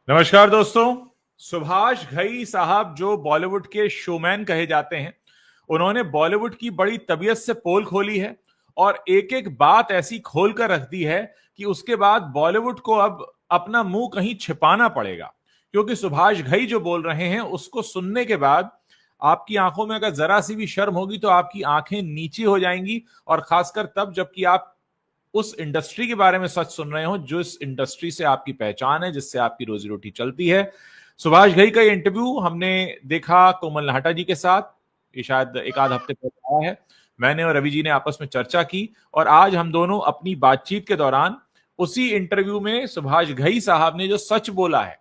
नमस्कार दोस्तों। सुभाष घई साहब जो बॉलीवुड के शोमैन कहे जाते हैं, उन्होंने बॉलीवुड की बड़ी तबीयत से पोल खोली है और एक एक बात ऐसी खोल कर रख दी है कि उसके बाद बॉलीवुड को अब अपना मुंह कहीं छिपाना पड़ेगा, क्योंकि सुभाष घई जो बोल रहे हैं उसको सुनने के बाद आपकी आंखों में अगर जरा सी भी शर्म होगी तो आपकी आंखें नीची हो जाएंगी, और खासकर तब जबकि आप उस इंडस्ट्री के बारे में सच सुन रहे हो जो इस इंडस्ट्री से आपकी पहचान है, जिससे आपकी रोजी रोटी चलती है। सुभाष घई का इंटरव्यू हमने देखा कोमल नाहटा जी के साथ, ये शायद एक आध हफ्ते पहले आया है। मैंने और रवि जी ने आपस में चर्चा की और आज हम दोनों अपनी बातचीत के दौरान उसी इंटरव्यू में सुभाष घई साहब ने जो सच बोला है,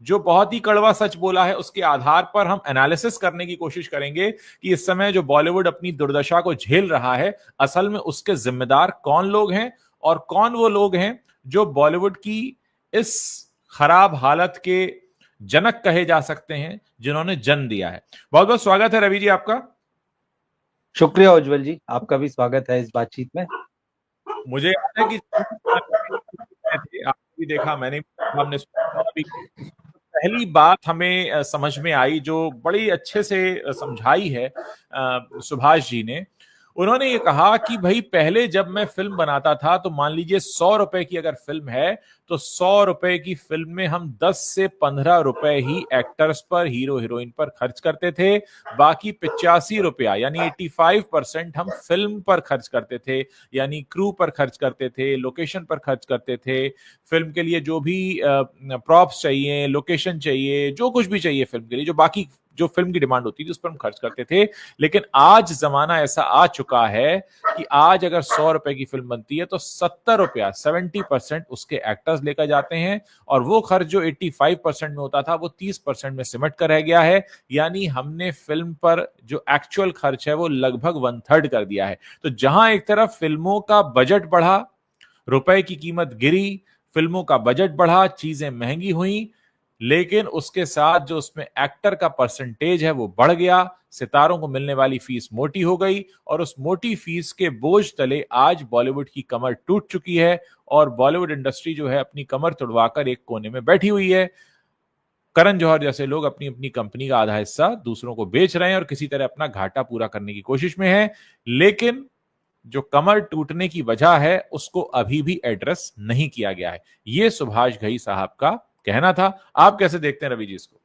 जो बहुत ही कड़वा सच बोला है, उसके आधार पर हम एनालिसिस करने की कोशिश करेंगे कि इस समय जो बॉलीवुड अपनी दुर्दशा को झेल रहा है, असल में उसके जिम्मेदार कौन लोग हैं और कौन वो लोग हैं जो बॉलीवुड की इस खराब हालत के जनक कहे जा सकते हैं, जिन्होंने जन्म दिया है। बहुत बहुत स्वागत है रवि जी आपका। शुक्रिया उज्जवल जी, आपका भी स्वागत है इस बातचीत में। मुझे याद है कि आपने भी देखा, मैंने भी, हमने भी, पहली बात हमें समझ में आई जो बड़ी अच्छे से समझाई है सुभाष जी ने। उन्होंने ये कहा कि भाई पहले जब मैं फिल्म बनाता था तो मान लीजिए 100 रुपए की अगर फिल्म है तो 100 रुपए की फिल्म में हम 10 से 15 रुपए ही एक्टर्स पर, हीरो हीरोइन पर खर्च करते थे। बाकी 85 रुपया यानी 85% हम फिल्म पर खर्च करते थे, यानी क्रू पर खर्च करते थे, लोकेशन पर खर्च करते थे, फिल्म के लिए जो भी प्रॉप्स चाहिए, लोकेशन चाहिए, जो कुछ भी चाहिए फिल्म के लिए, जो बाकी जो फिल्म की डिमांड होती थी उस पर हम खर्च करते थे। लेकिन आज जमाना ऐसा आ चुका है कि आज अगर 100 रुपए की फिल्म बनती है तो 70 रुपया, 70% उसके एक्टर्स लेकर जाते हैं, और वो खर्च जो 85% में होता था वो 30% में सिमट कर रह गया है। यानी हमने फिल्म पर जो एक्चुअल खर्च है वो लगभग 1/3 कर दिया है। तो जहां एक तरफ फिल्मों का बजट बढ़ा, रुपए की कीमत गिरी, फिल्मों का बजट बढ़ा, चीजें महंगी हुई, लेकिन उसके साथ जो उसमें एक्टर का परसेंटेज है वो बढ़ गया, सितारों को मिलने वाली फीस मोटी हो गई, और उस मोटी फीस के बोझ तले आज बॉलीवुड की कमर टूट चुकी है और बॉलीवुड इंडस्ट्री जो है अपनी कमर तुड़वाकर एक कोने में बैठी हुई है। करण जौहर जैसे लोग अपनी अपनी कंपनी का आधा हिस्सा दूसरों को बेच रहे हैं और किसी तरह अपना घाटा पूरा करने की कोशिश में है, लेकिन जो कमर टूटने की वजह है उसको अभी भी एड्रेस नहीं किया गया है। यह सुभाष घई साहब का कहना था। आप कैसे देखते हैं रवि जी इसको?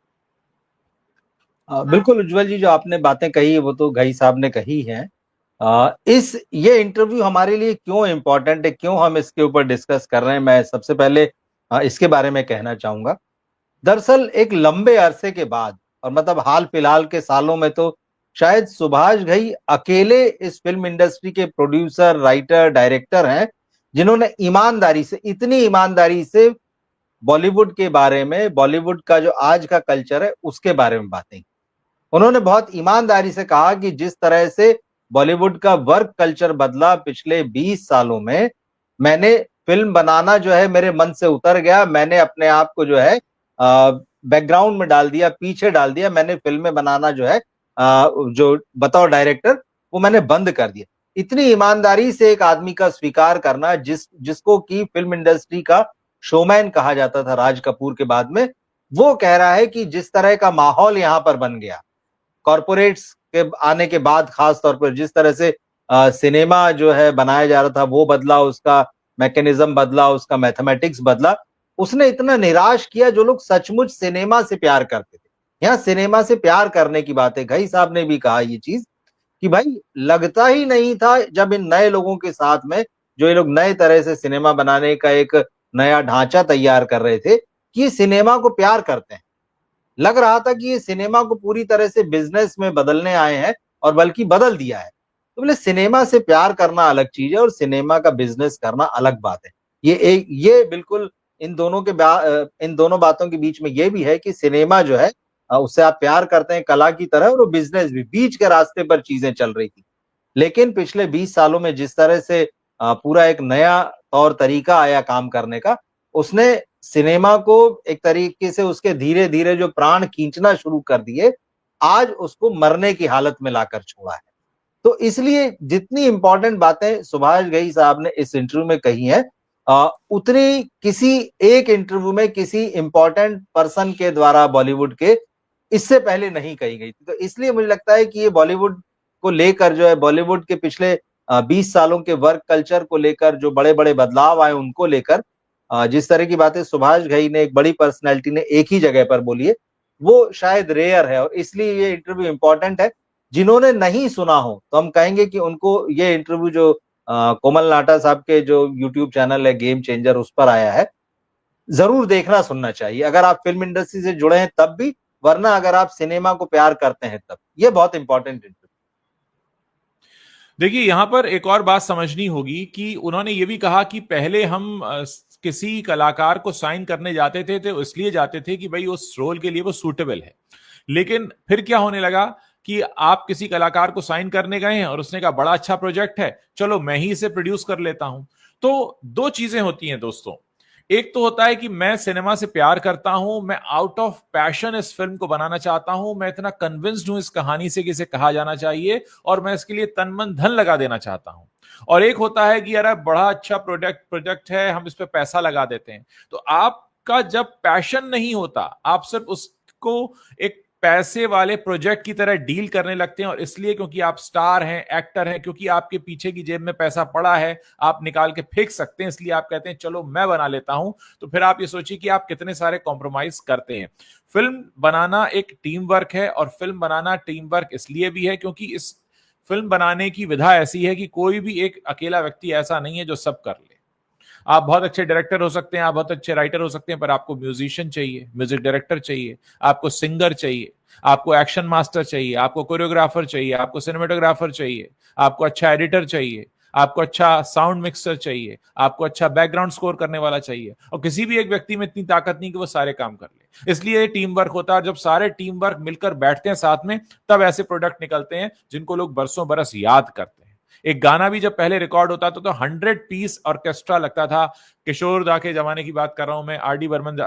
बिल्कुल उज्जवल जी, जो आपने बातें कही वो तो घई साहब ने कही हैं। ये इंटरव्यू हमारे लिए क्यों इम्पोर्टेंट है, क्यों हम इसके ऊपर डिस्कस कर रहे हैं, मैं सबसे पहले इसके बारे में कहना चाहूंगा। दरअसल एक लंबे अरसे के बाद, और मतलब हाल फिलहाल के सालों में तो शायद सुभाष घई अकेले इस फिल्म इंडस्ट्री के प्रोड्यूसर, राइटर, डायरेक्टर हैं जिन्होंने ईमानदारी से, इतनी ईमानदारी से बॉलीवुड के बारे में, बॉलीवुड का जो आज का कल्चर है उसके बारे में बातें की। उन्होंने बहुत ईमानदारी से कहा कि जिस तरह से बॉलीवुड का वर्क कल्चर बदला पिछले 20 सालों में, मैंने फिल्म बनाना जो है मेरे मन से उतर गया, मैंने अपने आप को जो है बैकग्राउंड में डाल दिया, पीछे डाल दिया, मैंने फिल्में बनाना जो है जो बतौर डायरेक्टर वो मैंने बंद कर दिया। इतनी ईमानदारी से एक आदमी का स्वीकार करना, जिसको की फिल्म इंडस्ट्री का शोमैन कहा जाता था राज कपूर के बाद में, वो कह रहा है कि जिस तरह का माहौल यहाँ पर बन गया कॉरपोरेट्स के आने के बाद, खास तौर पर जिस तरह से सिनेमा जो है बनाया जा रहा था वो बदला, उसका मैकेनिज्म बदला, उसका मैथमेटिक्स बदला, उसने इतना निराश किया जो लोग सचमुच सिनेमा से प्यार करते थे। यहाँ सिनेमा से प्यार करने की बात है, घई साहब ने भी कहा ये चीज कि भाई लगता ही नहीं था जब इन नए लोगों के साथ में, जो ये लोग नए तरह से सिनेमा बनाने का एक नया ढांचा तैयार कर रहे थे, कि ये सिनेमा को प्यार करते हैं। लग रहा था कि ये सिनेमा को पूरी तरह से बिजनेस में बदलने आए हैं, और बल्कि बदल दिया है। तो बोले सिनेमा से प्यार करना अलग चीज है और सिनेमा का बिजनेस करना अलग बात है। ये बिल्कुल इन दोनों बातों के बीच में ये भी है कि सिनेमा जो है उससे आप प्यार करते हैं कला की तरह, और वो बिजनेस भी, बीच के रास्ते पर चीजें चल रही थी। लेकिन पिछले 20 सालों में जिस तरह से पूरा एक नया तौर तरीका आया काम करने का, उसने सिनेमा को एक तरीके से उसके धीरे धीरे जो प्राण खींचना शुरू कर दिए, आज उसको मरने की हालत में लाकर छोड़ा है। तो इसलिए जितनी इंपॉर्टेंट बातें सुभाष घई साहब ने इस इंटरव्यू में कही हैं, उतनी किसी एक इंटरव्यू में किसी इंपॉर्टेंट पर्सन के द्वारा बॉलीवुड के इससे पहले नहीं कही गई थी। तो इसलिए मुझे लगता है कि ये बॉलीवुड को लेकर जो है, बॉलीवुड के पिछले 20 सालों के वर्क कल्चर को लेकर जो बड़े बड़े बदलाव आए उनको लेकर जिस तरह की बातें सुभाष घई ने, एक बड़ी पर्सनैलिटी ने एक ही जगह पर बोली है, वो शायद रेयर है और इसलिए ये इंटरव्यू इंपॉर्टेंट है। जिन्होंने नहीं सुना हो तो हम कहेंगे कि उनको ये इंटरव्यू जो कोमल नाटा साहब के जो यूट्यूब चैनल है गेम चेंजर, उस पर आया है, जरूर देखना सुनना चाहिए, अगर आप फिल्म इंडस्ट्री से जुड़े हैं तब भी, वरना अगर आप सिनेमा को प्यार करते हैं तब। ये बहुत इंपॉर्टेंट इंटरव्यू। देखिए, यहां पर एक और बात समझनी होगी कि उन्होंने ये भी कहा कि पहले हम किसी कलाकार को साइन करने जाते थे तो इसलिए जाते थे कि भाई उस रोल के लिए वो सूटेबल है। लेकिन फिर क्या होने लगा कि आप किसी कलाकार को साइन करने गए हैं और उसने कहा बड़ा अच्छा प्रोजेक्ट है, चलो मैं ही इसे प्रोड्यूस कर लेता हूं। तो दो चीजें होती हैं दोस्तों। एक तो होता है कि मैं सिनेमा से प्यार करता हूं, मैं आउट ऑफ पैशन इस फिल्म को बनाना चाहता हूं, मैं इतना कन्विंस्ड हूं इस कहानी से कि इसे कहा जाना चाहिए और मैं इसके लिए तन मन धन लगा देना चाहता हूं। और एक होता है कि यार बड़ा अच्छा प्रोजेक्ट है, हम इस पे पैसा लगा देते हैं। तो आपका जब पैशन नहीं होता, आप सिर्फ उसको एक पैसे वाले प्रोजेक्ट की तरह डील करने लगते हैं और इसलिए क्योंकि आप स्टार हैं, एक्टर हैं, क्योंकि आपके पीछे की जेब में पैसा पड़ा है, आप निकाल के फेंक सकते हैं, इसलिए आप कहते हैं चलो मैं बना लेता हूं। तो फिर आप ये सोचिए कि आप कितने सारे कॉम्प्रोमाइज करते हैं। फिल्म बनाना एक टीम वर्क है और फिल्म बनाना टीम वर्क इसलिए भी है क्योंकि इस फिल्म बनाने की विधा ऐसी है कि कोई भी एक अकेला व्यक्ति ऐसा नहीं है जो सब कर ले। आप बहुत अच्छे डायरेक्टर हो सकते हैं, आप बहुत अच्छे राइटर हो सकते हैं, पर आपको म्यूजिशियन चाहिए, म्यूजिक डायरेक्टर चाहिए, आपको सिंगर चाहिए, आपको एक्शन मास्टर चाहिए, आपको कोरियोग्राफर चाहिए, आपको सिनेमेटोग्राफर चाहिए, आपको अच्छा एडिटर चाहिए, आपको अच्छा साउंड मिक्सर चाहिए, आपको अच्छा बैकग्राउंड स्कोर करने वाला चाहिए। और किसी भी एक व्यक्ति में इतनी ताकत नहीं कि वो सारे काम कर ले, इसलिए टीम वर्क होता है। और जब सारे टीम वर्क मिलकर बैठते हैं साथ में, तब ऐसे प्रोडक्ट निकलते हैं जिनको लोग बरसों बरस याद करते हैं। एक गाना भी जब पहले रिकॉर्ड होता था तो 100 पीस ऑर्केस्ट्रा लगता था। किशोर दा के जमाने की बात कर रहा हूं मैं, आर डी बर्मन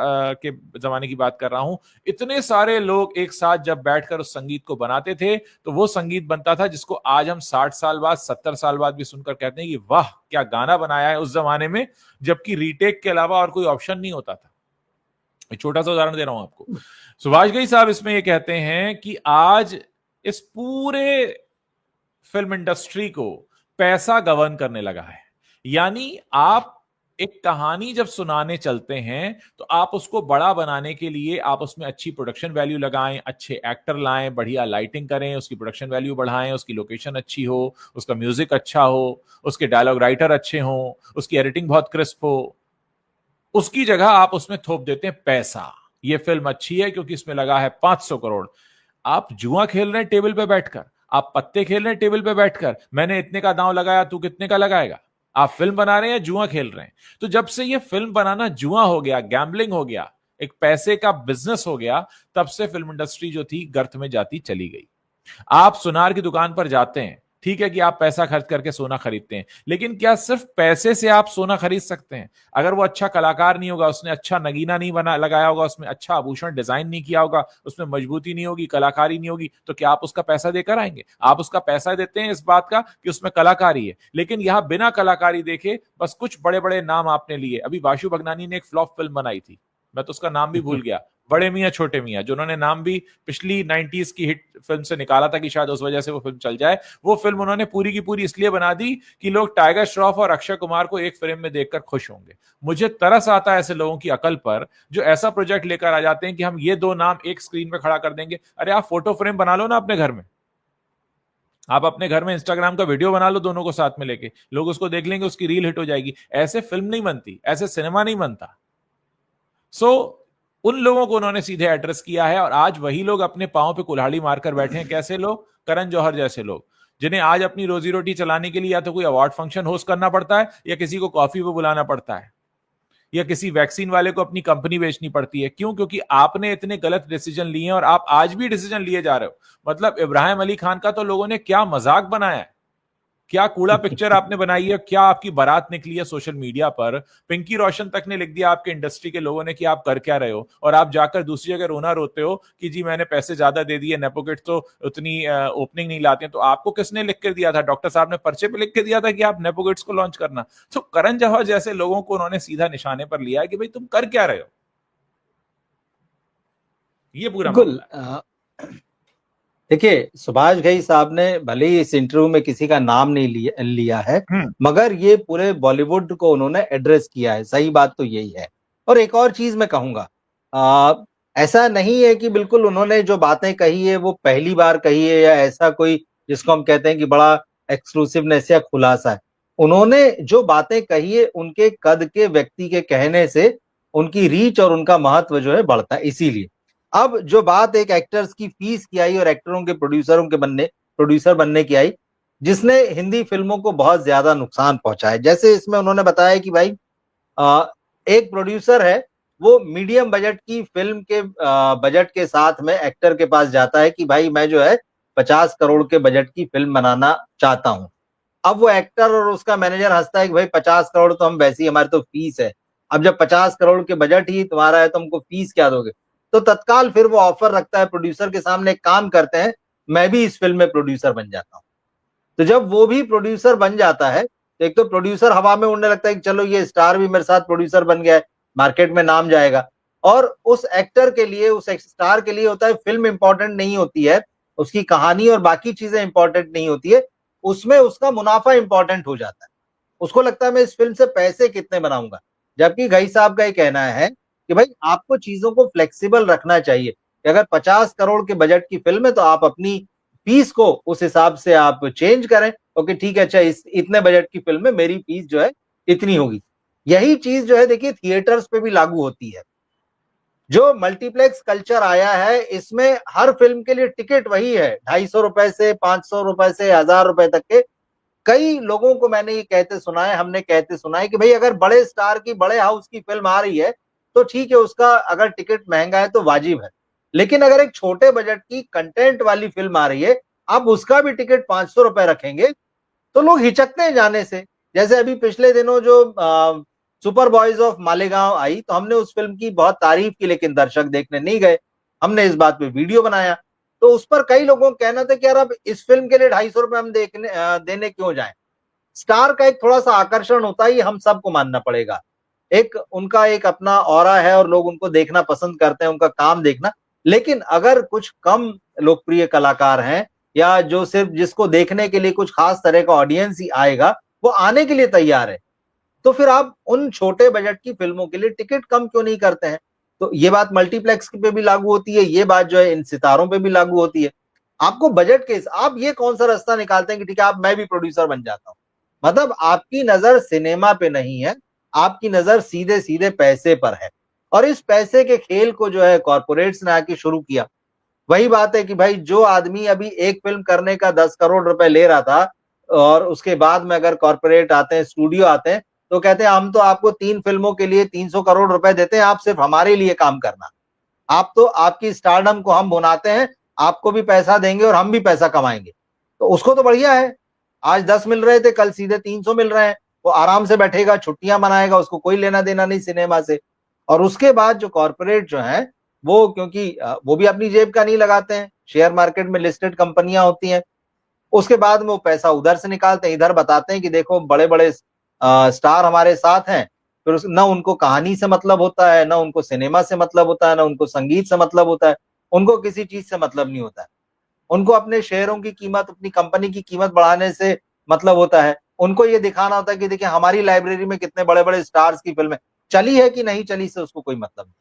के जमाने की बात कर रहा हूं। इतने सारे लोग एक साथ जब बैठकर उस संगीत को बनाते थे तो वो संगीत बनता था जिसको आज हम 60 साल बाद, 70 साल बाद भी सुनकर कहते हैं कि वाह क्या गाना बनाया है उस जमाने में, जबकि रीटेक के अलावा और कोई ऑप्शन नहीं होता था। एक छोटा सा उदाहरण दे रहा हूं आपको। सुभाष घई साहब इसमें ये कहते हैं कि आज इस पूरे फिल्म इंडस्ट्री को पैसा गवर्न करने लगा है। यानी आप एक कहानी जब सुनाने चलते हैं तो आप उसको बड़ा बनाने के लिए आप उसमें अच्छी प्रोडक्शन वैल्यू लगाएं, अच्छे एक्टर लाएं, बढ़िया लाइटिंग करें, उसकी प्रोडक्शन वैल्यू बढ़ाएं, उसकी लोकेशन अच्छी हो, उसका म्यूजिक अच्छा हो, उसके डायलॉग राइटर अच्छे हो, उसकी एडिटिंग बहुत क्रिस्प हो। उसकी जगह आप उसमें थोप देते हैं पैसा। ये फिल्म अच्छी है क्योंकि इसमें लगा है 500 करोड़। आप जुआ खेल रहे हैं टेबल पे बैठकर, आप पत्ते खेल रहे हैं टेबल पे बैठकर, मैंने इतने का दांव लगाया, तू कितने का लगाएगा। आप फिल्म बना रहे हैं, जुआ खेल रहे हैं। तो जब से ये फिल्म बनाना जुआ हो गया, गैम्बलिंग हो गया, एक पैसे का बिजनेस हो गया, तब से फिल्म इंडस्ट्री जो थी गर्त में जाती चली गई। आप सुनार की दुकान पर जाते हैं, ठीक है कि आप पैसा खर्च करके सोना खरीदते हैं, लेकिन क्या सिर्फ पैसे से आप सोना खरीद सकते हैं? अगर वो अच्छा कलाकार नहीं होगा, उसने अच्छा नगीना नहीं बना लगाया होगा, उसमें अच्छा आभूषण डिजाइन नहीं किया होगा, उसमें मजबूती नहीं होगी, कलाकारी नहीं होगी, तो क्या आप उसका पैसा देकर आएंगे? आप उसका पैसा देते हैं इस बात का कि उसमें कलाकारी है। लेकिन यहां बिना कलाकारी देखे बस कुछ बड़े बड़े नाम आपने लिए। अभी बाशु भगनानी ने एक फ्लॉप फिल्म बनाई थी, मैं तो उसका नाम भी भूल गया, बड़े मियां छोटे मियां, जो उन्होंने नाम भी पिछली 90s की हिट फिल्म से निकाला था कि शायद उस वजह से वो फिल्म चल जाए। वो फिल्म उन्होंने पूरी की पूरी इसलिए बना दी कि लोग टाइगर श्रॉफ और अक्षय कुमार को एक फ्रेम में देखकर खुश होंगे। मुझे तरस आता है ऐसे लोगों की अकल पर जो ऐसा प्रोजेक्ट लेकर आ जाते हैं कि हम ये दो नाम एक स्क्रीन में खड़ा कर देंगे। अरे आप फोटो फ्रेम बना लो ना अपने घर में, आप अपने घर में इंस्टाग्राम का वीडियो बना लो, दोनों को साथ में लेके, लोग उसको देख लेंगे, उसकी रील हिट हो जाएगी। ऐसे फिल्म नहीं बनती, ऐसे सिनेमा नहीं बनता। उन लोगों को उन्होंने सीधे एड्रेस किया है और आज वही लोग अपने पांव पे कुल्हाड़ी मारकर बैठे हैं। कैसे लोग? करण जौहर जैसे लोग, जिन्हें आज अपनी रोजी रोटी चलाने के लिए या तो कोई अवार्ड फंक्शन होस्ट करना पड़ता है, या किसी को कॉफी पे बुलाना पड़ता है, या किसी वैक्सीन वाले को अपनी कंपनी बेचनी पड़ती है। क्यों? क्योंकि आपने इतने गलत डिसीजन लिए हैं और आप आज भी डिसीजन लिए जा रहे हो। मतलब इब्राहिम अली खान का तो लोगों ने क्या मजाक बनाया है, क्या कूड़ा पिक्चर आपने बनाई है, क्या आपकी बारात निकली है सोशल मीडिया पर। पिंकी रोशन तक ने लिख दिया आपके इंडस्ट्री के लोगों ने कि आप कर क्या रहे हो, और आप जाकर दूसरी जगह रोना रोते हो कि जी मैंने पैसे ज्यादा दे दिए, नेपोकिट तो उतनी ओपनिंग नहीं लाते हैं। तो आपको किसने लिख कर दिया था? डॉक्टर साहब ने पर्चे पे लिख के दिया था कि आप नेपोकिट्स को लॉन्च करना। तो करण जौहर जैसे लोगों को उन्होंने सीधा निशाने पर लिया कि भाई तुम कर क्या रहे हो, ये पूरा बिल्कुल। मामला है। देखिए, सुभाष घई साहब ने भले ही इस इंटरव्यू में किसी का नाम नहीं लिया है, मगर ये पूरे बॉलीवुड को उन्होंने एड्रेस किया है। सही बात तो यही है। और एक और चीज मैं कहूंगा, ऐसा नहीं है कि बिल्कुल उन्होंने जो बातें कही है वो पहली बार कही है, या ऐसा कोई जिसको हम कहते हैं कि बड़ा एक्सक्लूसिवनेस या खुलासा है। उन्होंने जो बातें कही है उनके कद के व्यक्ति के कहने से उनकी रीच और उनका महत्व जो है बढ़ता है। इसीलिए अब जो बात एक एक्टर्स की फीस की आई और एक्टरों के प्रोड्यूसर बनने की आई, जिसने हिंदी फिल्मों को बहुत ज्यादा नुकसान पहुंचाया। जैसे इसमें उन्होंने बताया कि भाई एक प्रोड्यूसर है, वो मीडियम बजट की फिल्म के बजट के साथ में एक्टर के पास जाता है कि भाई मैं जो है 50 करोड़ के बजट की फिल्म बनाना चाहता हूं। अब वो एक्टर और उसका मैनेजर हंसता है कि भाई 50 करोड़ तो हम वैसे ही, हमारी तो फीस है। अब जब 50 करोड़ के बजट ही तुम्हारा है तो हमको फीस क्या दोगे? तो तत्काल फिर वो ऑफर रखता है प्रोड्यूसर के सामने, काम करते हैं, मैं भी इस फिल्म में प्रोड्यूसर बन जाता हूं। तो जब वो भी प्रोड्यूसर बन जाता है तो एक तो प्रोड्यूसर हवा में उड़ने लगता है कि चलो ये स्टार भी मेरे साथ प्रोड्यूसर बन गया है, मार्केट में नाम जाएगा। और उस एक्टर के लिए, उस स्टार के लिए होता है फिल्म इंपॉर्टेंट नहीं होती है, उसकी कहानी और बाकी चीजें इंपॉर्टेंट नहीं होती है, उसमें उसका मुनाफा इंपॉर्टेंट हो जाता है। उसको लगता है मैं इस फिल्म से पैसे कितने बनाऊंगा। जबकि घई साहब का ये कहना है कि भाई आपको चीजों को फ्लेक्सिबल रखना चाहिए कि अगर 50 करोड़ के बजट की फिल्म है तो आप अपनी फीस को उस हिसाब से आप चेंज करें। ओके ठीक है, अच्छा इस इतने बजट की फिल्म में मेरी फीस जो है इतनी होगी। यही चीज जो है देखिए थिएटर्स पे भी लागू होती है। जो मल्टीप्लेक्स कल्चर आया है इसमें हर फिल्म के लिए टिकट वही है, 250 रुपए से 500 रुपए से 1000 रुपए तक के। कई लोगों को मैंने ये कहते सुना है, हमने कहते सुना है कि भाई अगर बड़े स्टार की, बड़े हाउस की फिल्म आ रही है तो ठीक है, उसका अगर टिकट महंगा है तो वाजिब है। लेकिन अगर एक छोटे बजट की कंटेंट वाली फिल्म आ रही है, आप उसका भी टिकट 500 रुपए रखेंगे तो लोग हिचकते हैं जाने से। जैसे अभी पिछले दिनों जो सुपर बॉयज ऑफ मालेगांव आई, तो हमने उस फिल्म की बहुत तारीफ की, लेकिन दर्शक देखने नहीं गए। हमने इस बात पे वीडियो बनाया, तो उस पर कई लोगों का कहना था कि यार अब इस फिल्म के लिए 250 रुपए हम देने क्यों जाएं। स्टार का एक थोड़ा सा आकर्षण होता है, ये हम सबको मानना पड़ेगा। एक उनका एक अपना ऑरा है और लोग उनको देखना पसंद करते हैं, उनका काम देखना। लेकिन अगर कुछ कम लोकप्रिय कलाकार हैं, या जो सिर्फ जिसको देखने के लिए कुछ खास तरह का ऑडियंस ही आएगा, वो आने के लिए तैयार है, तो फिर आप उन छोटे बजट की फिल्मों के लिए टिकट कम क्यों नहीं करते हैं? तो ये बात मल्टीप्लेक्स पे भी लागू होती है, ये बात जो है इन सितारों पे भी लागू होती है। आपको बजट के, आप ये कौन सा रास्ता निकालते हैं कि ठीक है आप, मैं भी प्रोड्यूसर बन जाता हूं। मतलब आपकी नजर सिनेमा पे नहीं है, आपकी नजर सीधे सीधे पैसे पर है। और इस पैसे के खेल को जो है कॉर्पोरेट्स ने आके शुरू किया। वही बात है कि भाई जो आदमी अभी एक फिल्म करने का 10 करोड़ रुपए ले रहा था, और उसके बाद में अगर कॉर्पोरेट आते हैं, स्टूडियो आते हैं, तो कहते हैं हम तो आपको 3 फिल्मों के लिए 300 करोड़ रुपए देते हैं, आप सिर्फ हमारे लिए काम करना। आप तो, आपकी स्टारडम को हम बनाते हैं, आपको भी पैसा देंगे और हम भी पैसा कमाएंगे। तो उसको तो बढ़िया है, आज 10 मिल रहे थे, कल सीधे 300 मिल रहे हैं। वो आराम से बैठेगा, छुट्टियां मनाएगा, उसको कोई लेना देना नहीं सिनेमा से। और उसके बाद जो कॉर्पोरेट जो है, वो क्योंकि वो भी अपनी जेब का नहीं लगाते हैं, शेयर मार्केट में लिस्टेड कंपनियां होती हैं, उसके बाद में वो पैसा उधर से निकालते हैं, इधर बताते हैं कि देखो बड़े बड़े स्टार हमारे साथ हैं। फिर ना उनको कहानी से मतलब होता है, ना उनको सिनेमा से मतलब होता है, ना उनको संगीत से मतलब होता है, उनको किसी चीज से मतलब नहीं होता है। उनको अपने शेयरों की कीमत, अपनी कंपनी की कीमत बढ़ाने से मतलब होता है। उनको ये दिखाना होता है कि देखिए हमारी लाइब्रेरी में कितने बड़े बड़े स्टार्स की फिल्में चली है कि नहीं चली, से उसको कोई मतलब नहीं।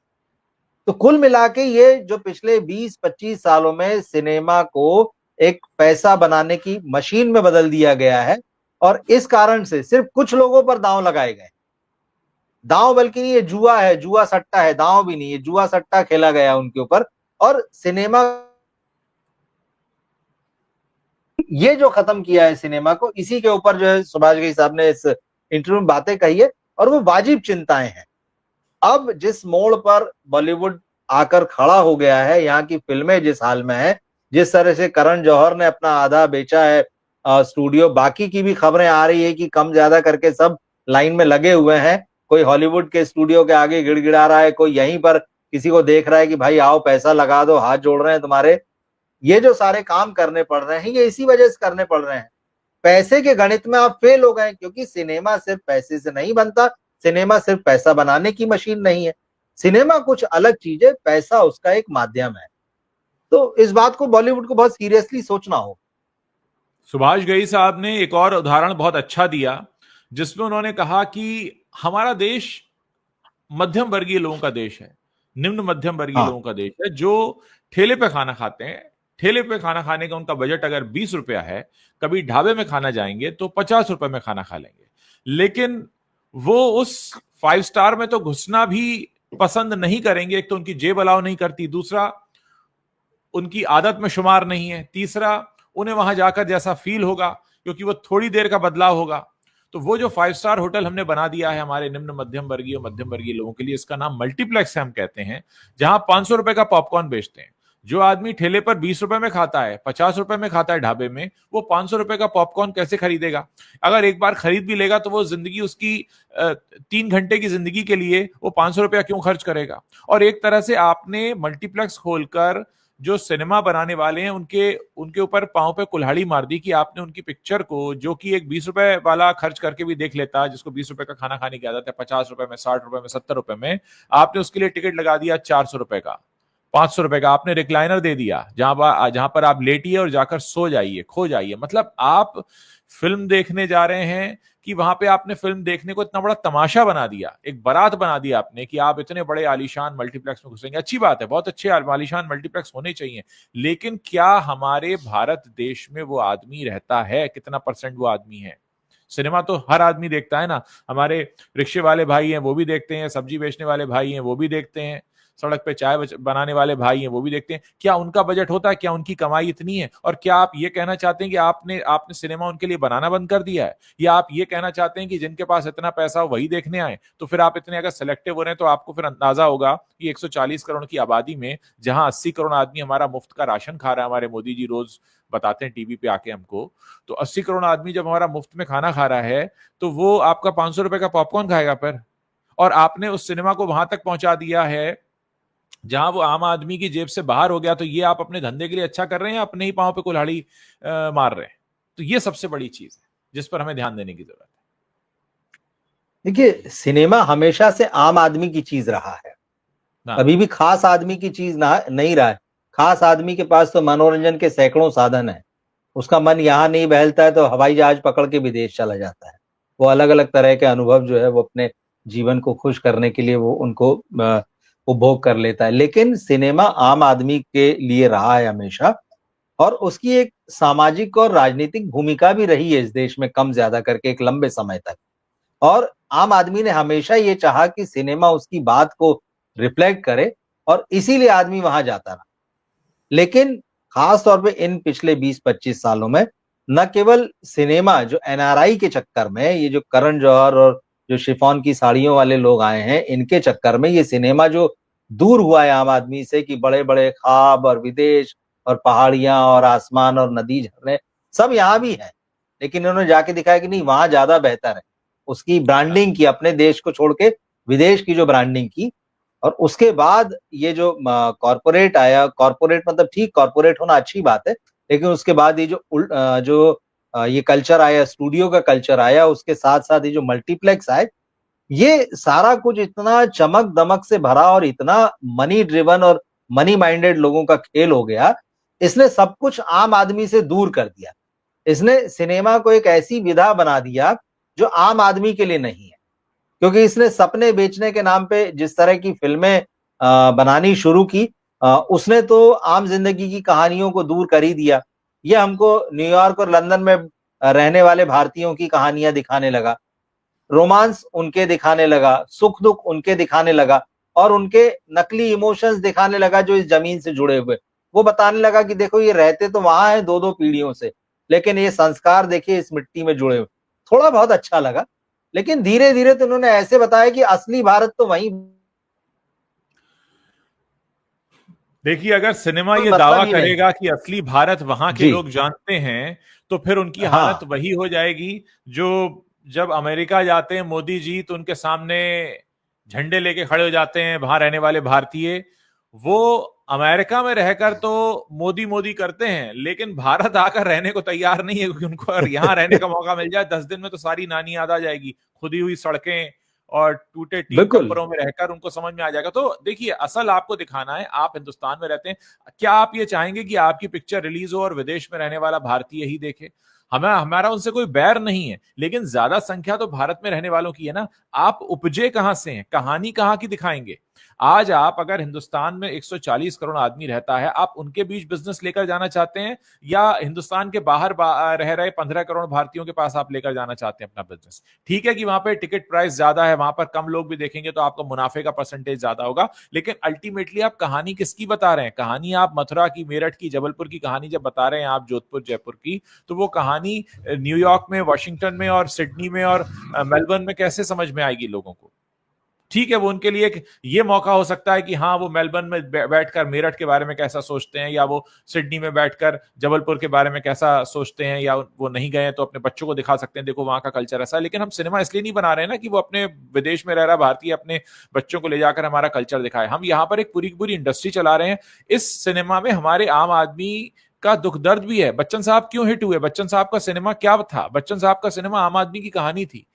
तो कुल मिला के ये जो पिछले 20-25 सालों में सिनेमा को एक पैसा बनाने की मशीन में बदल दिया गया है, और इस कारण से सिर्फ कुछ लोगों पर दांव लगाए गए। दांव बल्कि ये जुआ है, जुआ सट्टा है, दांव भी नहीं है, जुआ सट्टा खेला गया उनके ऊपर। और सिनेमा ये जो खत्म किया है सिनेमा को, इसी के ऊपर जो है सुभाष घई साहब ने इस इंटरव्यू में बातें कही है, और वो वाजिब चिंताएं हैं। अब जिस मोड़ पर बॉलीवुड आकर खड़ा हो गया है, यहाँ की फिल्में जिस हाल में है, जिस तरह से करण जौहर ने अपना आधा बेचा है स्टूडियो, बाकी की भी खबरें आ रही है कि कम ज्यादा करके सब लाइन में लगे हुए हैं। कोई हॉलीवुड के स्टूडियो के आगे गिड़गिड़ा रहा है, कोई यहीं पर किसी को देख रहा है कि भाई आओ पैसा लगा दो, हाथ जोड़ रहे हैं तुम्हारे। ये जो सारे काम करने पड़ रहे हैं, ये इसी वजह से करने पड़ रहे हैं। पैसे के गणित में आप फेल हो गए, क्योंकि सिनेमा सिर्फ पैसे से नहीं बनता, सिनेमा सिर्फ पैसा बनाने की मशीन नहीं है। सिनेमा कुछ अलग चीज है, पैसा उसका एक माध्यम है। तो इस बात को बॉलीवुड को बहुत सीरियसली सोचना हो। सुभाष घई साहब ने एक और उदाहरण बहुत अच्छा दिया, जिसमें उन्होंने कहा कि हमारा देश मध्यम वर्गीय लोगों का देश है, निम्न मध्यम वर्गीय लोगों का देश है, जो ठेले पे खाना खाते हैं। ठेले पे खाना खाने का उनका बजट अगर 20 रुपया है, कभी ढाबे में खाना जाएंगे तो 50 रुपए में खाना खा लेंगे, लेकिन वो उस 5 स्टार में तो घुसना भी पसंद नहीं करेंगे। एक तो उनकी जेब अलाउ नहीं करती, दूसरा उनकी आदत में शुमार नहीं है, तीसरा उन्हें वहां जाकर जैसा फील होगा, क्योंकि वो थोड़ी देर का बदलाव होगा। तो वो जो 5 स्टार होटल हमने बना दिया है हमारे निम्न मध्यम वर्गीय लोगों के लिए, इसका नाम मल्टीप्लेक्स है हम कहते हैं, जहां 500 रुपए का पॉपकॉर्न बेचते हैं। जो आदमी ठेले पर 20 रुपए में खाता है, 50 रुपए में खाता है ढाबे में, वो 500 रुपए का पॉपकॉर्न कैसे खरीदेगा? अगर एक बार खरीद भी लेगा तो वो जिंदगी उसकी 3 घंटे की जिंदगी के लिए वो 500 रुपया क्यों खर्च करेगा? और एक तरह से आपने मल्टीप्लेक्स खोलकर जो सिनेमा बनाने वाले हैं उनके उनके ऊपर पांव पे कुल्हाड़ी मार दी कि आपने उनकी पिक्चर को, जो कि एक 20 रुपए वाला खर्च करके भी देख लेता, जिसको 20 रुपए का खाना खाने की आदत है, 50 रुपए में, 60 रुपए में, 70 रुपए में, आपने उसके लिए टिकट लगा दिया 400 रुपए का, 500 रुपए का। आपने रिक्लाइनर दे दिया जहां पर आप लेटिए और जाकर सो जाइए, खो जाइए। मतलब आप फिल्म देखने जा रहे हैं कि वहां पे आपने फिल्म देखने को इतना बड़ा तमाशा बना दिया, एक बारात बना दिया आपने कि आप इतने बड़े आलीशान मल्टीप्लेक्स में घुसेंगे। अच्छी बात है, बहुत अच्छे आलीशान मल्टीप्लेक्स होने चाहिए, लेकिन क्या हमारे भारत देश में वो आदमी रहता है? कितना परसेंट वो आदमी है? सिनेमा तो हर आदमी देखता है ना, हमारे रिक्शे वाले भाई हैं वो भी देखते हैं, सब्जी बेचने वाले भाई हैं वो भी देखते हैं, सड़क पे चाय बनाने वाले भाई हैं वो भी देखते हैं। क्या उनका बजट होता है? क्या उनकी कमाई इतनी है? और क्या आप ये कहना चाहते हैं कि आपने आपने सिनेमा उनके लिए बनाना बंद कर दिया है? या आप ये कहना चाहते हैं कि जिनके पास इतना पैसा हो वही देखने आए? तो फिर आप इतने अगर सेलेक्टिव हो रहे हैं तो आपको फिर अंदाजा होगा कि 140 करोड़ की आबादी में जहां 80 करोड़ आदमी हमारा मुफ्त का राशन खा रहा है, हमारे मोदी जी रोज बताते हैं टीवी पे आके हमको, तो 80 करोड़ आदमी जब हमारा मुफ्त में खाना खा रहा है तो वो आपका 500 रुपए का पॉपकॉर्न खाएगा फिर? और आपने उस सिनेमा को वहां तक पहुंचा दिया है जहां वो आम आदमी की जेब से बाहर हो गया। तो ये आप अपने धंधे के लिए अच्छा कर रहे हैं या अपने ही पांव पे कुल्हाड़ी मार रहे हैं? तो ये सबसे बड़ी चीज है जिस पर हमें ध्यान देने की जरूरत है। देखिए, सिनेमा हमेशा से आम आदमी की चीज रहा है, कभी भी खास आदमी की चीज नहीं रहा है। खास आदमी के पास तो मनोरंजन के सैकड़ों साधन है, उसका मन यहाँ नहीं बहलता है तो हवाई जहाज पकड़ के विदेश चला जाता है। वो अलग अलग तरह के अनुभव जो है वो अपने जीवन को खुश करने के लिए वो उनको उपभोग कर लेता है। लेकिन सिनेमा आम आदमी के लिए रहा है हमेशा, और उसकी एक सामाजिक और राजनीतिक भूमिका भी रही है इस देश में कम ज्यादा करके एक लंबे समय तक। और आम आदमी ने हमेशा ये चाहा कि सिनेमा उसकी बात को रिफ्लेक्ट करे, और इसीलिए आदमी वहां जाता रहा। लेकिन खास तौर पे इन पिछले 20-25 सालों में न केवल सिनेमा, जो एनआरआई के चक्कर में, ये जो करण जौहर और जो शिफॉन की साड़ियों वाले लोग आए हैं, इनके चक्कर में ये सिनेमा जो दूर हुआ है आम आदमी से कि बड़े बड़े ख्वाब और विदेश और पहाड़ियां और आसमान और नदी झरने सब यहाँ भी है, लेकिन इन्होंने जाके दिखाया कि नहीं, वहां ज्यादा बेहतर है। उसकी ब्रांडिंग की, अपने देश को छोड़ के विदेश की जो ब्रांडिंग की। और उसके बाद ये जो कॉर्पोरेट आया, कॉर्पोरेट मतलब ठीक, कॉर्पोरेट होना अच्छी बात है, लेकिन उसके बाद ये ये कल्चर आया, स्टूडियो का कल्चर आया, उसके साथ साथ ये जो मल्टीप्लेक्स आए, ये सारा कुछ इतना चमक दमक से भरा और इतना मनी ड्रिवन और मनी माइंडेड लोगों का खेल हो गया, इसने सब कुछ आम आदमी से दूर कर दिया। इसने सिनेमा को एक ऐसी विधा बना दिया जो आम आदमी के लिए नहीं है, क्योंकि इसने सपने बेचने के नाम पे जिस तरह की फिल्में बनानी शुरू की, उसने तो आम जिंदगी की कहानियों को दूर कर ही दिया। ये हमको न्यूयॉर्क और लंदन में रहने वाले भारतीयों की कहानियां दिखाने लगा, रोमांस उनके दिखाने लगा, सुख दुख उनके दिखाने लगा, और उनके नकली इमोशंस दिखाने लगा जो इस जमीन से जुड़े हुए। वो बताने लगा कि देखो, ये रहते तो वहां है 2-2 पीढ़ियों से, लेकिन ये संस्कार देखिए इस मिट्टी में जुड़े हुए। थोड़ा बहुत अच्छा लगा, लेकिन धीरे धीरे तो उन्होंने ऐसे बताया कि असली भारत तो वहीं। देखिए, अगर सिनेमा कोई ये मतलब दावा ही नहीं। करेगा कि असली भारत वहां के जी। लोग जानते हैं, तो फिर उनकी हालत हाँ। वही हो जाएगी जो जब अमेरिका जाते हैं मोदी जी, तो उनके सामने झंडे लेके खड़े हो जाते हैं वहां रहने वाले भारतीय। वो अमेरिका में रहकर तो मोदी मोदी करते हैं, लेकिन भारत आकर रहने को तैयार नहीं है, क्योंकि उनको अगर यहाँ रहने का मौका मिल जाए 10 दिन में तो सारी नानी याद आ जाएगी, खुदी हुई सड़कें और टूटे टीन बिल्कुल। टप्परों में रहकर उनको समझ में आ जाएगा। तो देखिए, असल आपको दिखाना है, आप हिंदुस्तान में रहते हैं, क्या आप ये चाहेंगे कि आपकी पिक्चर रिलीज हो और विदेश में रहने वाला भारतीय ही देखे? हमें हमारा उनसे कोई बैर नहीं है, लेकिन ज्यादा संख्या तो भारत में रहने वालों की है ना। आप उपजे कहां से हैं, कहानी कहां की दिखाएंगे? आज आप अगर हिंदुस्तान में 140 करोड़ आदमी रहता है, आप उनके बीच बिजनेस लेकर जाना चाहते हैं, या हिंदुस्तान के बाहर रह रहे 15 करोड़ भारतीयों के पास आप लेकर जाना चाहते हैं अपना बिजनेस? ठीक है कि वहां पर टिकट प्राइस ज्यादा है, वहां पर कम लोग भी देखेंगे तो आपका मुनाफे का परसेंटेज ज्यादा होगा, लेकिन अल्टीमेटली आप कहानी किसकी बता रहे हैं? कहानी आप मथुरा की, मेरठ की, जबलपुर की कहानी जब बता रहे हैं, आप जोधपुर जयपुर की, तो वो कहानी न्यूयॉर्क में, वॉशिंगटन में और सिडनी में और मेलबर्न में कैसे समझ में आएगी लोगों को? ठीक है, वो उनके लिए एक ये मौका हो सकता है कि हाँ, वो मेलबर्न में बैठकर मेरठ के बारे में कैसा सोचते हैं, या वो सिडनी में बैठकर जबलपुर के बारे में कैसा सोचते हैं, या वो नहीं गए तो अपने बच्चों को दिखा सकते हैं, देखो वहां का कल्चर ऐसा है। लेकिन हम सिनेमा इसलिए नहीं बना रहे हैं ना कि वो अपने विदेश में रह रहा भारतीय अपने बच्चों को ले जाकर हमारा कल्चर दिखाए। हम यहाँ पर एक पूरी पूरी इंडस्ट्री चला रहे हैं। इस सिनेमा में हमारे आम आदमी का दुख दर्द भी है। बच्चन साहब क्यों हिट हुए? बच्चन साहब का सिनेमा क्या था? बच्चन साहब का सिनेमा आम आदमी की कहानी थी।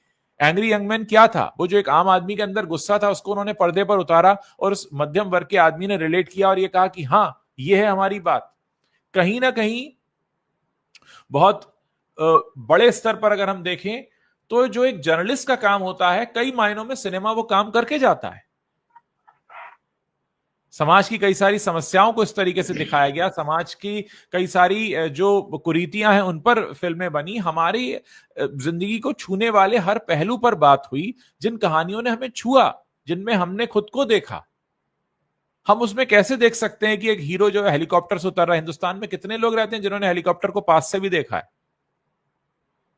एंग्री यंग मैन क्या था? वो जो एक आम आदमी के अंदर गुस्सा था, उसको उन्होंने पर्दे पर उतारा और उस मध्यम वर्ग के आदमी ने रिलेट किया और ये कहा कि हाँ, ये है हमारी बात। कहीं ना कहीं बहुत बड़े स्तर पर अगर हम देखें, तो जो एक जर्नलिस्ट का काम होता है, कई मायनों में सिनेमा वो काम करके जाता है। समाज की कई सारी समस्याओं को इस तरीके से दिखाया गया, समाज की कई सारी जो कुरीतियां हैं उन पर फिल्में बनी, हमारी जिंदगी को छूने वाले हर पहलू पर बात हुई, जिन कहानियों ने हमें छुआ, जिनमें हमने खुद को देखा। हम उसमें कैसे देख सकते हैं कि एक हीरो जो है हेलीकॉप्टर से उतर रहा है? हिंदुस्तान में कितने लोग रहते हैं जिन्होंने हेलीकॉप्टर को पास से भी देखा है?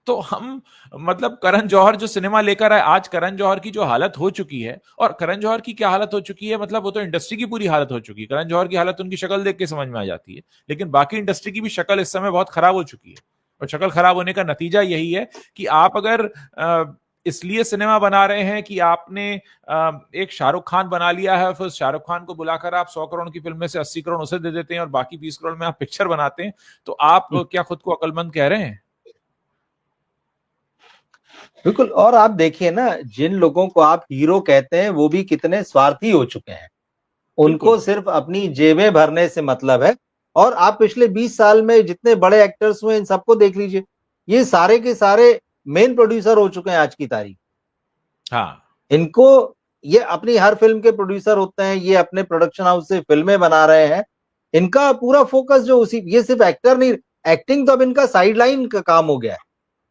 तो हम, मतलब करण जौहर जो सिनेमा लेकर आए, आज करण जौहर की जो हालत हो चुकी है, और करण जौहर की क्या हालत हो चुकी है, मतलब वो तो इंडस्ट्री की पूरी हालत हो चुकी है। करण जौहर की हालत उनकी शक्ल देख के समझ में आ जाती है, लेकिन बाकी इंडस्ट्री की भी शक्ल इस समय बहुत खराब हो चुकी है। और शक्ल खराब होने का नतीजा यही है कि आप अगर इसलिए सिनेमा बना रहे हैं कि आपने एक शाहरुख खान बना लिया है, फिर शाहरुख खान को बुलाकर आप 100 करोड़ की फिल्म में से 80 करोड़ उसे दे देते हैं और बाकी 20 करोड़ में आप पिक्चर बनाते हैं, तो आप क्या खुद को अक्लमंद कह रहे हैं? बिल्कुल। और आप देखिए ना, जिन लोगों को आप हीरो कहते हैं वो भी कितने स्वार्थी हो चुके हैं। उनको बिल्कुल। सिर्फ अपनी जेबें भरने से मतलब है। और आप पिछले 20 साल में जितने बड़े एक्टर्स हुए इन सबको देख लीजिए, ये सारे के सारे मेन प्रोड्यूसर हो चुके हैं आज की तारीख। हाँ। इनको, ये अपनी हर फिल्म के प्रोड्यूसर होते हैं, ये अपने प्रोडक्शन हाउस से फिल्में बना रहे हैं। इनका पूरा फोकस जो उसी, ये सिर्फ एक्टर नहीं, एक्टिंग तो अब इनका साइड लाइन का काम हो गया है।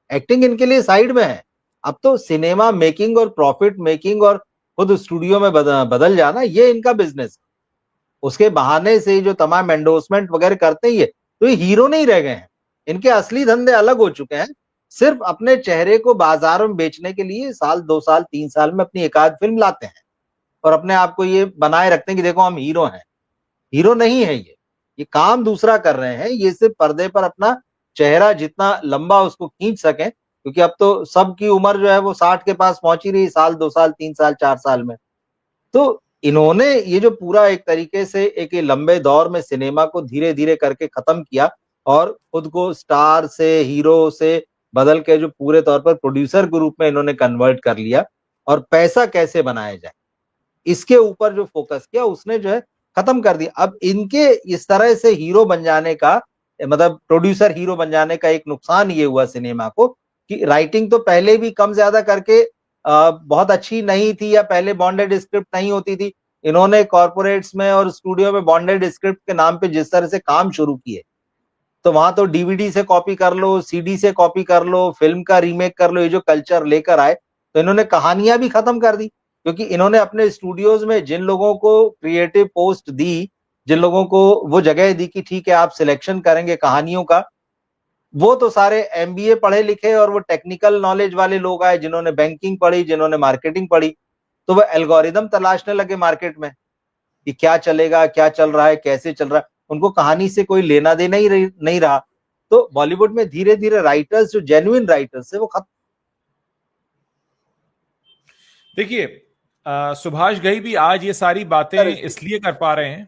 एक्टिंग इनके लिए साइड में है। अब तो सिनेमा मेकिंग और प्रॉफिट मेकिंग और खुद स्टूडियो में बदल जाना, ये इनका बिजनेस। उसके बहाने से जो तमाम एंडोर्समेंट वगैरह करते ही है, तो ये हीरो नहीं रह गए हैं। इनके असली धंधे अलग हो चुके हैं। सिर्फ अपने चेहरे को बाजार में बेचने के लिए साल 2 साल 3 साल में अपनी एक आध फिल्म लाते हैं और अपने आप को ये बनाए रखते हैं कि देखो हम हीरो हैं। हीरो नहीं है ये काम दूसरा कर रहे हैं। ये सिर्फ पर्दे पर अपना चेहरा जितना लंबा उसको खींच सकें, क्योंकि अब तो सबकी उम्र जो है वो 60 के पास पहुंच ही रही, साल 2 साल 3 साल 4 साल में। तो इन्होंने ये जो पूरा एक तरीके से एक लंबे दौर में सिनेमा को धीरे धीरे करके खत्म किया और खुद को स्टार से, हीरो से बदल के जो पूरे तौर पर प्रोड्यूसर के रूप में इन्होंने कन्वर्ट कर लिया और पैसा कैसे बनाया जाए इसके ऊपर जो फोकस किया, उसने जो है खत्म कर दिया। अब इनके इस तरह से हीरो बन जाने का, मतलब प्रोड्यूसर हीरो बन जाने का एक नुकसान ये हुआ सिनेमा को कि राइटिंग तो पहले भी कम ज्यादा करके बहुत अच्छी नहीं थी, या पहले बॉन्डेड स्क्रिप्ट नहीं होती थी। इन्होंने कॉर्पोरेट्स में और स्टूडियो में बॉन्डेड स्क्रिप्ट के नाम पे जिस तरह से काम शुरू किए, तो वहां तो डीवीडी से कॉपी कर लो, सीडी से कॉपी कर लो, फिल्म का रीमेक कर लो, ये जो कल्चर लेकर आए, तो इन्होंने कहानियां भी खत्म कर दी। क्योंकि इन्होंने अपने स्टूडियोज में जिन लोगों को क्रिएटिव पोस्ट दी, जिन लोगों को वो जगह दी कि ठीक है आप सिलेक्शन करेंगे कहानियों का, वो तो सारे एमबीए पढ़े लिखे और वो टेक्निकल नॉलेज वाले लोग आए, जिन्होंने बैंकिंग पढ़ी, जिन्होंने मार्केटिंग पढ़ी। तो वो एल्गोरिदम तलाशने लगे मार्केट में कि क्या चलेगा, क्या चल रहा है, कैसे चल रहा है, उनको कहानी से कोई लेना देना ही नहीं रहा। तो बॉलीवुड में धीरे धीरे राइटर्स, जो जेन्युइन राइटर्स है, वो खत्म। देखिए, सुभाष घई भी आज ये सारी बातें इसलिए कर पा रहे हैं,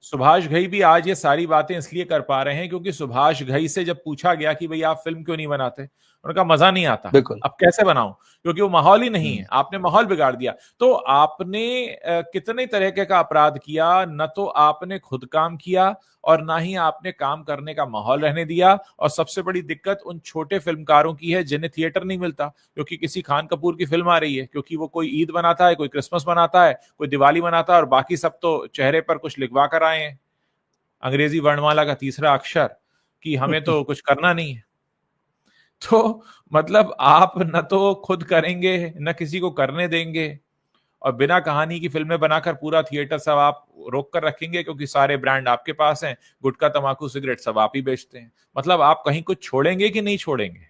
सुभाष घई भी आज ये सारी बातें इसलिए कर पा रहे हैं क्योंकि सुभाष घई से जब पूछा गया कि भाई आप फिल्म क्यों नहीं बनाते, उनका मजा नहीं आता, बिल्कुल। अब कैसे बनाऊं, क्योंकि वो माहौल ही नहीं है, आपने माहौल बिगाड़ दिया। तो आपने कितने तरीके का अपराध किया, न तो आपने खुद काम किया और ना ही आपने काम करने का माहौल रहने दिया। और सबसे बड़ी दिक्कत उन छोटे फिल्मकारों की है जिन्हें थिएटर नहीं मिलता, क्योंकि किसी खान कपूर की फिल्म आ रही है, क्योंकि वो कोई ईद बनाता है, कोई क्रिसमस बनाता है, कोई दिवाली बनाता है, और बाकी सब तो चेहरे पर कुछ लिखवा कर आए हैं, अंग्रेजी वर्णमाला का तीसरा अक्षर, कि हमें तो कुछ करना नहीं है। तो मतलब आप न तो खुद करेंगे, न किसी को करने देंगे, और बिना कहानी की फिल्में बनाकर पूरा थिएटर सब आप रोक कर रखेंगे, क्योंकि सारे ब्रांड आपके पास हैं, गुटखा, तंबाकू, सिगरेट सब आप ही बेचते हैं। मतलब आप कहीं कुछ छोड़ेंगे कि नहीं छोड़ेंगे?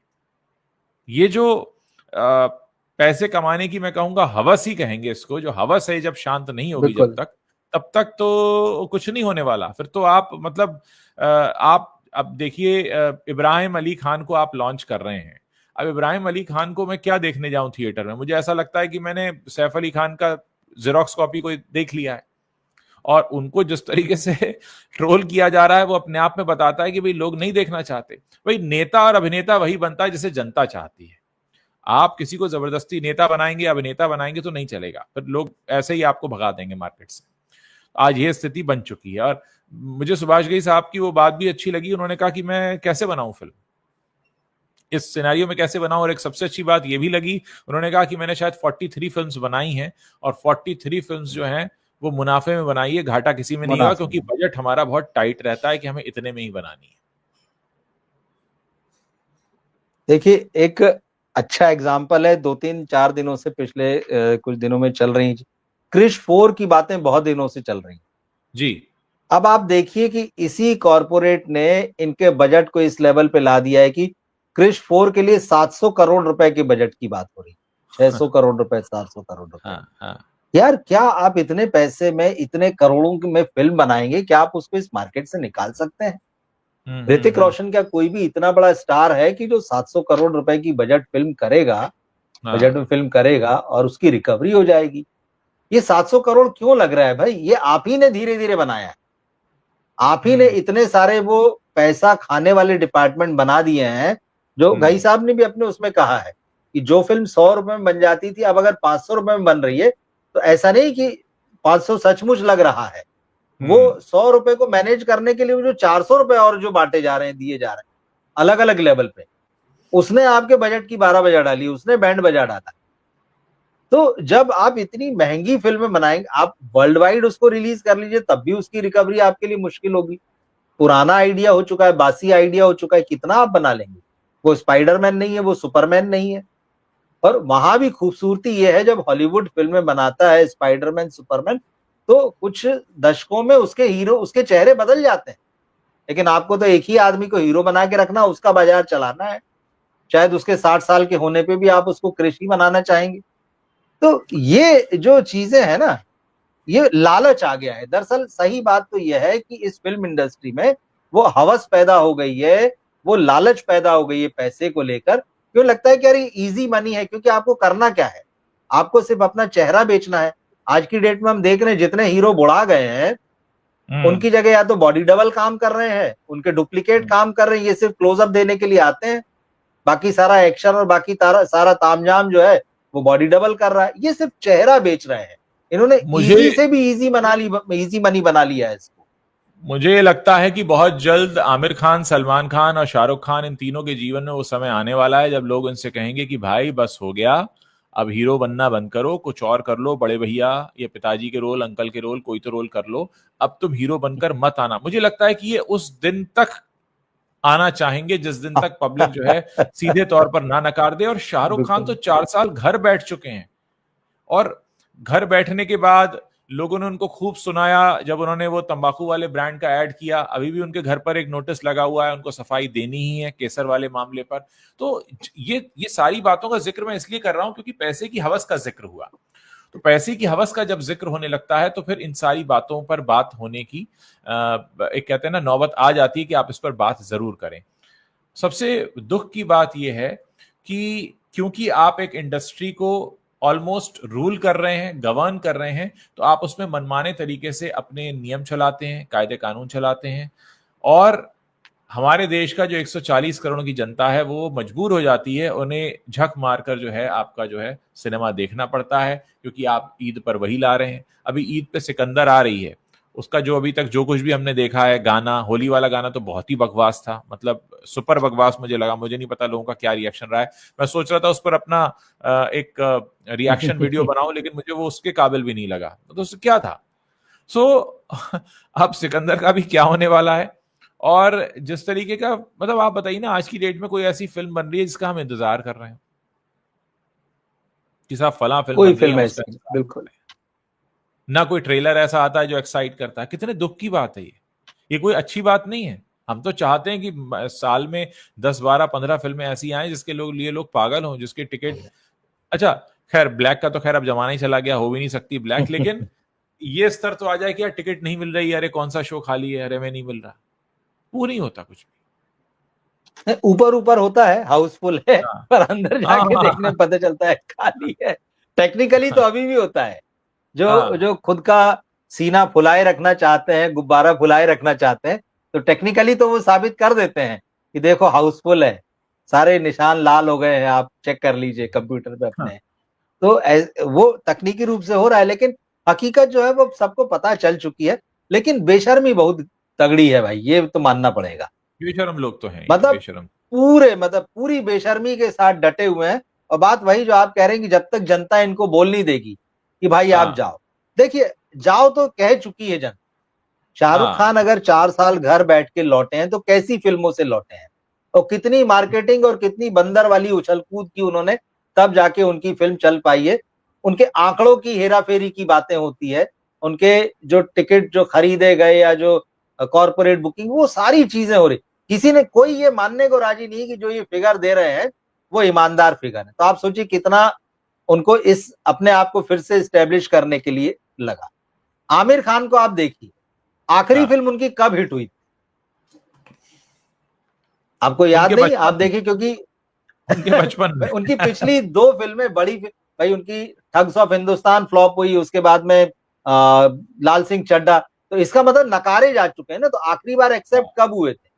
ये जो पैसे कमाने की, मैं कहूंगा हवस ही कहेंगे इसको, जो हवस है जब शांत नहीं होगी जब तक, तब तक तो कुछ नहीं होने वाला। फिर तो आप मतलब आप अब देखिए, इब्राहिम अली खान को आप लॉन्च कर रहे हैं। अब इब्राहिम अली खान को मैं क्या देखने जाऊं थिएटर में? मुझे ऐसा लगता है कि मैंने सैफ अली खान का जेरोक्स कॉपी को देख लिया है। और उनको जिस तरीके से ट्रोल किया जा रहा है, वो अपने आप में बताता है कि भाई लोग नहीं देखना चाहते। भाई नेता और अभिनेता वही बनता है जिसे जनता चाहती है। आप किसी को जबरदस्ती नेता बनाएंगे, अभिनेता बनाएंगे तो नहीं चलेगा, फिर लोग ऐसे ही आपको भगा देंगे मार्केट से। आज ये स्थिति बन चुकी है। और मुझे सुभाष घई साहब की वो बात भी अच्छी लगी, उन्होंने कहा कि मैं कैसे बनाऊं फिल्म, इस सिनेरियो में कैसे बनाऊं। और एक सबसे अच्छी बात ये भी लगी, उन्होंने कहा कि मैंने शायद 43 फिल्म्स बनाई हैं, और 43 फिल्म्स जो हैं वो मुनाफे में बनाई है, घाटा किसी में नहीं हुआ, क्योंकि बजट हमारा बहुत टाइट रहता है कि हमें इतने में ही बनानी है। देखिए, एक अच्छा एग्जाम्पल है, 2-3-4 दिनों से, पिछले कुछ दिनों में चल रही क्रिश 4 की बातें बहुत दिनों से चल रही जी। अब आप देखिए कि इसी कॉरपोरेट ने इनके बजट को इस लेवल पे ला दिया है कि क्रिश 4 के लिए 700 करोड़ रुपए के बजट की बात हो रही, 600 करोड़ रुपए, 700 करोड़ रुपए। हाँ। यार, क्या आप इतने पैसे में, इतने करोड़ों की में फिल्म बनाएंगे? क्या आप उसको इस मार्केट से निकाल सकते हैं? ऋतिक रोशन, क्या कोई भी इतना बड़ा स्टार है कि जो 700 करोड़ रुपए की बजट फिल्म करेगा, बजट में फिल्म करेगा और उसकी रिकवरी हो जाएगी? ये 700 करोड़ क्यों लग रहा है भाई? ये आप ही ने धीरे धीरे बनाया है। आप ही ने इतने सारे वो पैसा खाने वाले डिपार्टमेंट बना दिए हैं, जो घई साहब ने भी अपने उसमें कहा है कि जो फिल्म 100 रुपए में बन जाती थी, अब अगर 500 रुपए में बन रही है, तो ऐसा नहीं कि 500 सचमुच लग रहा है, वो 100 रुपए को मैनेज करने के लिए जो 400 रुपए और जो बांटे जा रहे हैं, दिए जा रहे हैं अलग अलग लेवल पे, उसने आपके बजट की 12 बजा डाली, उसने बैंड बजा डाला। तो जब आप इतनी महंगी फिल्में बनाएंगे, आप वर्ल्ड वाइड उसको रिलीज कर लीजिए, तब भी उसकी रिकवरी आपके लिए मुश्किल होगी। पुराना आइडिया हो चुका है, बासी आइडिया हो चुका है, कितना आप बना लेंगे? वो स्पाइडरमैन नहीं है, वो सुपरमैन नहीं है। और वहां भी खूबसूरती ये है, जब हॉलीवुड फिल्में बनाता है स्पाइडरमैन, सुपरमैन, तो कुछ दशकों में उसके हीरो, उसके चेहरे बदल जाते हैं। लेकिन आपको तो एक ही आदमी को हीरो बना के रखना, उसका बाजार चलाना है। शायद उसके 60 साल के होने पे भी आप उसको कृषि बनाना चाहेंगे। तो ये जो चीजें हैं ना, ये लालच आ गया है। दरअसल सही बात तो यह है कि इस फिल्म इंडस्ट्री में वो हवस पैदा हो गई है, वो लालच पैदा हो गई है पैसे को लेकर। क्यों लगता है कि यार ये इजी मनी है? क्योंकि आपको करना क्या है? आपको सिर्फ अपना चेहरा बेचना है। आज की डेट में हम देख रहे हैं, जितने हीरो बुढ़ा गए हैं, उनकी जगह या तो बॉडी डबल काम कर रहे हैं, उनके डुप्लीकेट काम कर रहे हैं। ये सिर्फ क्लोजअप देने के लिए आते हैं, बाकी सारा एक्शन और बाकी सारा तामझाम जो है वो बॉडी डबल कर रहा है। ये सिर्फ चेहरा बेच रहे हैं। इन्होंने इजी से भी इजी मनी बना लिया है इसको। मुझे लगता है कि बहुत जल्द आमिर खान, सलमान खान और शाहरुख खान, इन तीनों के जीवन में वो समय आने वाला है जब लोग उनसे कहेंगे कि भाई बस हो गया, अब हीरो बनना बंद करो, कुछ और कर लो, बड़े भैया या पिताजी के रोल, अंकल के रोल, कोई तो रोल कर लो, अब तुम हीरो बनकर मत आना। मुझे लगता है कि ये उस दिन तक आना चाहेंगे जिस दिन तक पब्लिक जो है सीधे तौर पर ना नकार दे। और शाहरुख खान तो 4 साल घर बैठ चुके हैं, और घर बैठने के बाद लोगों ने उनको खूब सुनाया जब उन्होंने वो तंबाकू वाले ब्रांड का ऐड किया। अभी भी उनके घर पर एक नोटिस लगा हुआ है, उनको सफाई देनी ही है केसर वाले मामले पर। तो ये सारी बातों का जिक्र मैं इसलिए कर रहा हूं क्योंकि पैसे की हवस का जिक्र हुआ। तो पैसे की हवस का जब जिक्र होने लगता है तो फिर इन सारी बातों पर बात होने की एक कहते हैं ना नौबत आ जाती है कि आप इस पर बात जरूर करें। सबसे दुख की बात यह है कि क्योंकि आप एक इंडस्ट्री को ऑलमोस्ट रूल कर रहे हैं, गवर्न कर रहे हैं, तो आप उसमें मनमाने तरीके से अपने नियम चलाते हैं, कायदे कानून चलाते हैं, और हमारे देश का जो 140 करोड़ की जनता है वो मजबूर हो जाती है, उन्हें झक मारकर जो है आपका जो है सिनेमा देखना पड़ता है, क्योंकि आप ईद पर वही ला रहे हैं। अभी ईद पे सिकंदर आ रही है, उसका जो अभी तक जो कुछ भी हमने देखा है, गाना, होली वाला गाना तो बहुत ही बकवास था, मतलब सुपर बकवास मुझे लगा। मुझे नहीं पता लोगों का क्या रिएक्शन रहा है। मैं सोच रहा था उस पर अपना एक रिएक्शन वीडियो बनाऊं, लेकिन मुझे वो उसके काबिल भी नहीं लगा। तो उससे क्या था। सो अब सिकंदर का भी क्या होने वाला है। और जिस तरीके का, मतलब आप बताइए ना, आज की डेट में कोई ऐसी फिल्म बन रही है जिसका हम इंतजार कर रहे हैं कि साहब फला फिल्म कोई बन रही है, फिल्म हम उसका ऐसी इंतजार कर बिल्कुल। रहे हैं। ना कोई ट्रेलर ऐसा आता है जो एक्साइट करता है। कितने दुख की बात है ये कोई अच्छी बात नहीं है। हम तो चाहते हैं कि साल में 10 12 15 फिल्में ऐसी आए जिसके लिए लोग पागल हों, जिसके टिकट, अच्छा खैर ब्लैक का तो खैर अब जमाना ही चला गया, हो भी नहीं सकती ब्लैक, लेकिन ये स्तर तो आ जाए कि यार टिकट नहीं मिल रही है, अरे कौन सा शो खाली है, अरे मैं नहीं मिल रहा। वो नहीं होता कुछ भी। ऊपर ऊपर होता है हाउसफुल है, हाँ पर अंदर हाँ जाके हाँ देखने में पता चलता है खाली है। टेक्निकली तो हाँ अभी भी होता है। जो हाँ जो खुद का सीना फुलाए रखना चाहते हैं, गुब्बारा फुलाए रखना चाहते हैं, तो टेक्निकली तो वो साबित कर देते हैं कि देखो हाउसफुल है, सारे निशान लाल हो गए हैं, आप चेक कर लीजिए कंप्यूटर पे हाँ। अपने। तो वो तकनीकी रूप से हो रहा है, लेकिन हकीकत जो है वो सबको पता चल चुकी है। लेकिन बेशर्मी बहुत तगड़ी है भाई, ये तो मानना पड़ेगा। बेशरम लोग तो हैं ये, मतलब बेशरम। पूरी बेशर्मी के साथ डटे हुए हैं। और बात वही जो आप कह रहे हैं कि जब तक जनता इनको बोल नहीं देगी कि भाई आप हाँ जाओ, देखिए जाओ तो कह चुकी है जनता। शाहरुख हाँ खान अगर 4 साल घर बैठ के लौटे हैं तो कैसी फिल्मों से लौटे हैं, और कितनी मार्केटिंग और कितनी बंदर वाली उछल कूद की उन्होंने, तब जाके उनकी फिल्म चल पाई है। उनके आंकड़ों की हेराफेरी की बातें होती है, उनके जो टिकट जो खरीदे गए या जो कॉर्पोरेट बुकिंग, वो सारी चीजें हो रही। किसी ने कोई ये मानने को राजी नहीं कि जो ये फिगर दे रहे हैं वो ईमानदार फिगर है। तो आप सोचिए कितना उनको इस अपने आप को फिर से स्टेब्लिश करने के लिए लगा। आमिर खान को आप देखिए, आखिरी हाँ। फिल्म उनकी कब हिट हुई, आपको याद उनके नहीं? आप बचपन में, देखिए, क्योंकि उनके बचपन में। उनकी पिछली 2 फिल्में बड़ी भाई, उनकी ठग्स ऑफ हिंदुस्तान फ्लॉप हुई, उसके बाद में लाल सिंह चड्ढा। तो इसका मतलब नकारे जा चुके हैं ना। तो आखिरी बार एक्सेप्ट हाँ कब हुए थे?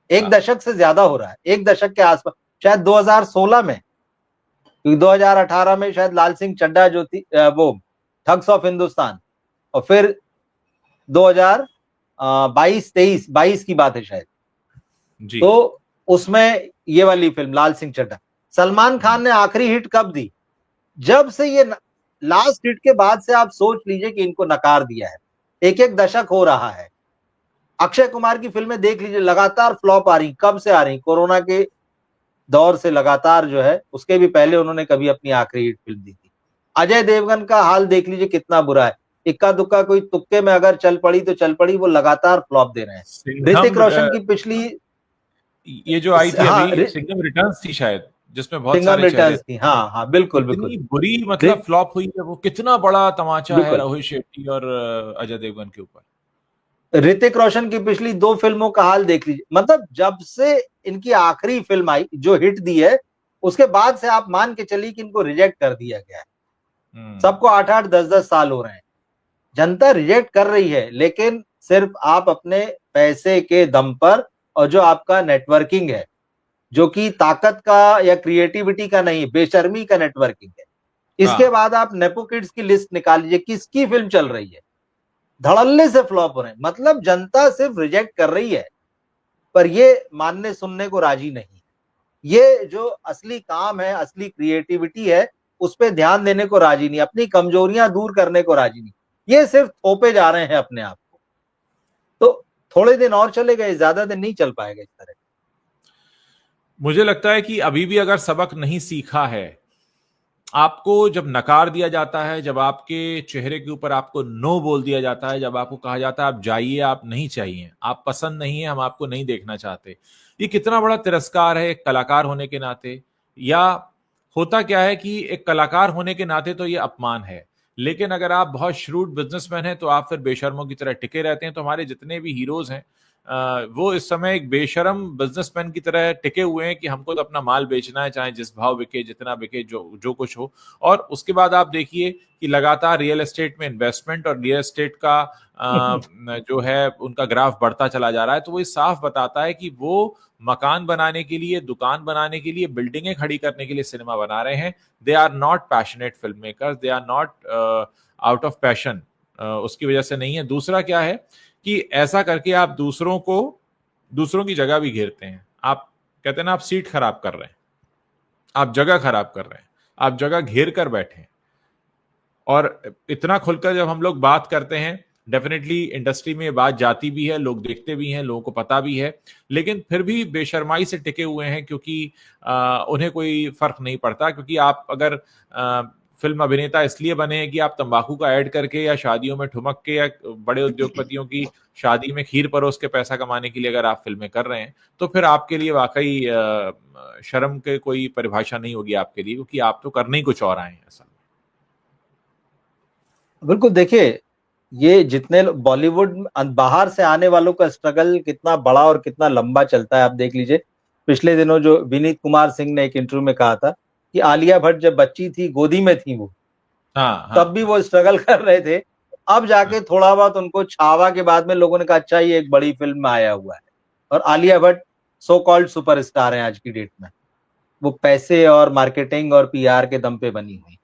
एक हाँ दशक से ज्यादा हो रहा है, एक दशक के आसपास, शायद 2016 में, क्योंकि 2018 में शायद लाल सिंह चड्ढा जो थी, वो ठग्स ऑफ हिंदुस्तान, और फिर 2022 23 22 की बात है शायद, जी। तो उसमें ये वाली फिल्म लाल सिंह चड्ढा। सलमान खान ने आखिरी हिट कब दी? जब से ये लास्ट हिट के बाद से आप सोच लीजिए कि इनको नकार दिया है। एक एक दशक हो रहा है। अक्षय कुमार की फिल्में देख लीजिए, लगातार फ्लॉप आ रही। कब से आ रही? कोरोना के दौर से लगातार जो है, उसके भी पहले उन्होंने कभी अपनी आखिरी हिट फिल्म दी थी। अजय देवगन का हाल देख लीजिए कितना बुरा है। इक्का दुक्का कोई तुक्के में अगर चल पड़ी तो चल पड़ी, वो लगातार फ्लॉप दे रहे हैं। ऋतिक सिंघम रोशन की पिछली, ये जो आई थी हाँ, अभी, सिंघम रिटर्न्स थी शायद, जिसमें बहुत सिंघम सारे चेहरे रिटर्न्स थे। थी, हाँ हाँ, बिल्कुल बिल्कुल। इतनी बुरी मतलब रि- फ्लॉप हुई है वो, कितना बड़ा तमाचा है बिल्कुल। रोहित शेट्टी और अजय देवगन के ऊपर। ऋतिक रोशन की पिछली 2 फिल्मों का हाल देख लीजिए। मतलब जब से इनकी आखिरी फिल्म आई जो हिट दी है, उसके बाद से आप मान के चलिए कि इनको रिजेक्ट कर दिया गया है। हम्म। सबको 8 8 10 10 साल हो रहे हैं, जनता रिजेक्ट कर रही है। लेकिन सिर्फ आप अपने पैसे के दम पर, और जो आपका नेटवर्किंग है, जो कि ताकत का या क्रिएटिविटी का नहीं, बेशर्मी का नेटवर्किंग है। इसके हाँ। बाद आप नेपो किड्स की लिस्ट निकाल लीजिए, किसकी फिल्म चल रही है, धड़ल्ले से फ्लॉप हो रहे हैं। मतलब जनता सिर्फ रिजेक्ट कर रही है, पर ये मानने सुनने को राजी नहीं है। ये जो असली काम है, असली क्रिएटिविटी है, उस पर ध्यान देने को राजी नहीं, अपनी कमजोरियां दूर करने को राजी नहीं। ये सिर्फ थोपे जा रहे हैं अपने आप को। तो थोड़े दिन और चले गए, ज्यादा दिन नहीं चल पाएगा इस तरह। मुझे लगता है कि अभी भी अगर सबक नहीं सीखा है, आपको जब नकार दिया जाता है, जब आपके चेहरे के ऊपर आपको नो बोल दिया जाता है, जब आपको कहा जाता है आप जाइए, आप नहीं चाहिए, आप पसंद नहीं है, हम आपको नहीं देखना चाहते, ये कितना बड़ा तिरस्कार है एक कलाकार होने के नाते। या होता क्या है कि एक कलाकार होने के नाते तो ये अपमान है, लेकिन अगर आप बहुत श्रूड बिजनेसमैन हैं तो आप फिर बेशर्मों की तरह टिके रहते हैं। तो हमारे जितने भी हीरोज हैं वो इस समय एक बेशरम बिजनेसमैन की तरह टिके हुए हैं कि हमको तो अपना माल बेचना है, चाहे जिस भाव बिके, जितना बिके, जो जो कुछ हो। और उसके बाद आप देखिए कि लगातार रियल एस्टेट में इन्वेस्टमेंट और रियल एस्टेट का जो है उनका ग्राफ बढ़ता चला जा रहा है। तो वो साफ बताता है कि वो मकान बनाने के लिए, दुकान बनाने के लिए, बिल्डिंगें खड़ी करने के लिए सिनेमा बना रहे हैं। They are not passionate film makers, they are not out of passion, उसकी वजह से नहीं है। दूसरा क्या है कि ऐसा करके आप दूसरों की जगह भी घेरते हैं। आप कहते हैं ना, आप सीट खराब कर रहे हैं, आप जगह खराब कर रहे हैं, आप जगह घेर कर बैठे हैं। और इतना खुलकर जब हम लोग बात करते हैं, डेफिनेटली इंडस्ट्री में बात जाती भी है, लोग देखते भी हैं, लोगों को पता भी है, लेकिन फिर भी बेशर्माई से टिके हुए हैं क्योंकि उन्हें कोई फर्क नहीं पड़ता। क्योंकि आप अगर फिल्म अभिनेता इसलिए बने हैं कि आप तंबाकू का ऐड करके या शादियों में ठुमक के या बड़े उद्योगपतियों की शादी में खीर परोस के पैसा कमाने के लिए अगर आप फिल्में कर रहे हैं, तो फिर आपके लिए वाकई शर्म के कोई परिभाषा नहीं होगी आपके लिए, क्योंकि आप तो करने ही कुछ और आए हैं असल में। बिल्कुल, देखिए ये जितने बॉलीवुड बाहर से आने वालों का स्ट्रगल कितना बड़ा और कितना लंबा चलता है, आप देख लीजिए। पिछले दिनों जो विनीत कुमार सिंह ने एक इंटरव्यू में कहा था कि आलिया भट्ट जब बच्ची थी, गोदी में थी वो, हाँ, हाँ, तब भी वो स्ट्रगल कर रहे थे। अब जाके थोड़ा बहुत उनको छावा के बाद में लोगों ने कहा अच्छा ये एक बड़ी फिल्म में आया हुआ है। और Alia Bhatt so called superstar है आज की डेट में। वो पैसे और मार्केटिंग और पीआर के दम पे बनी हुई,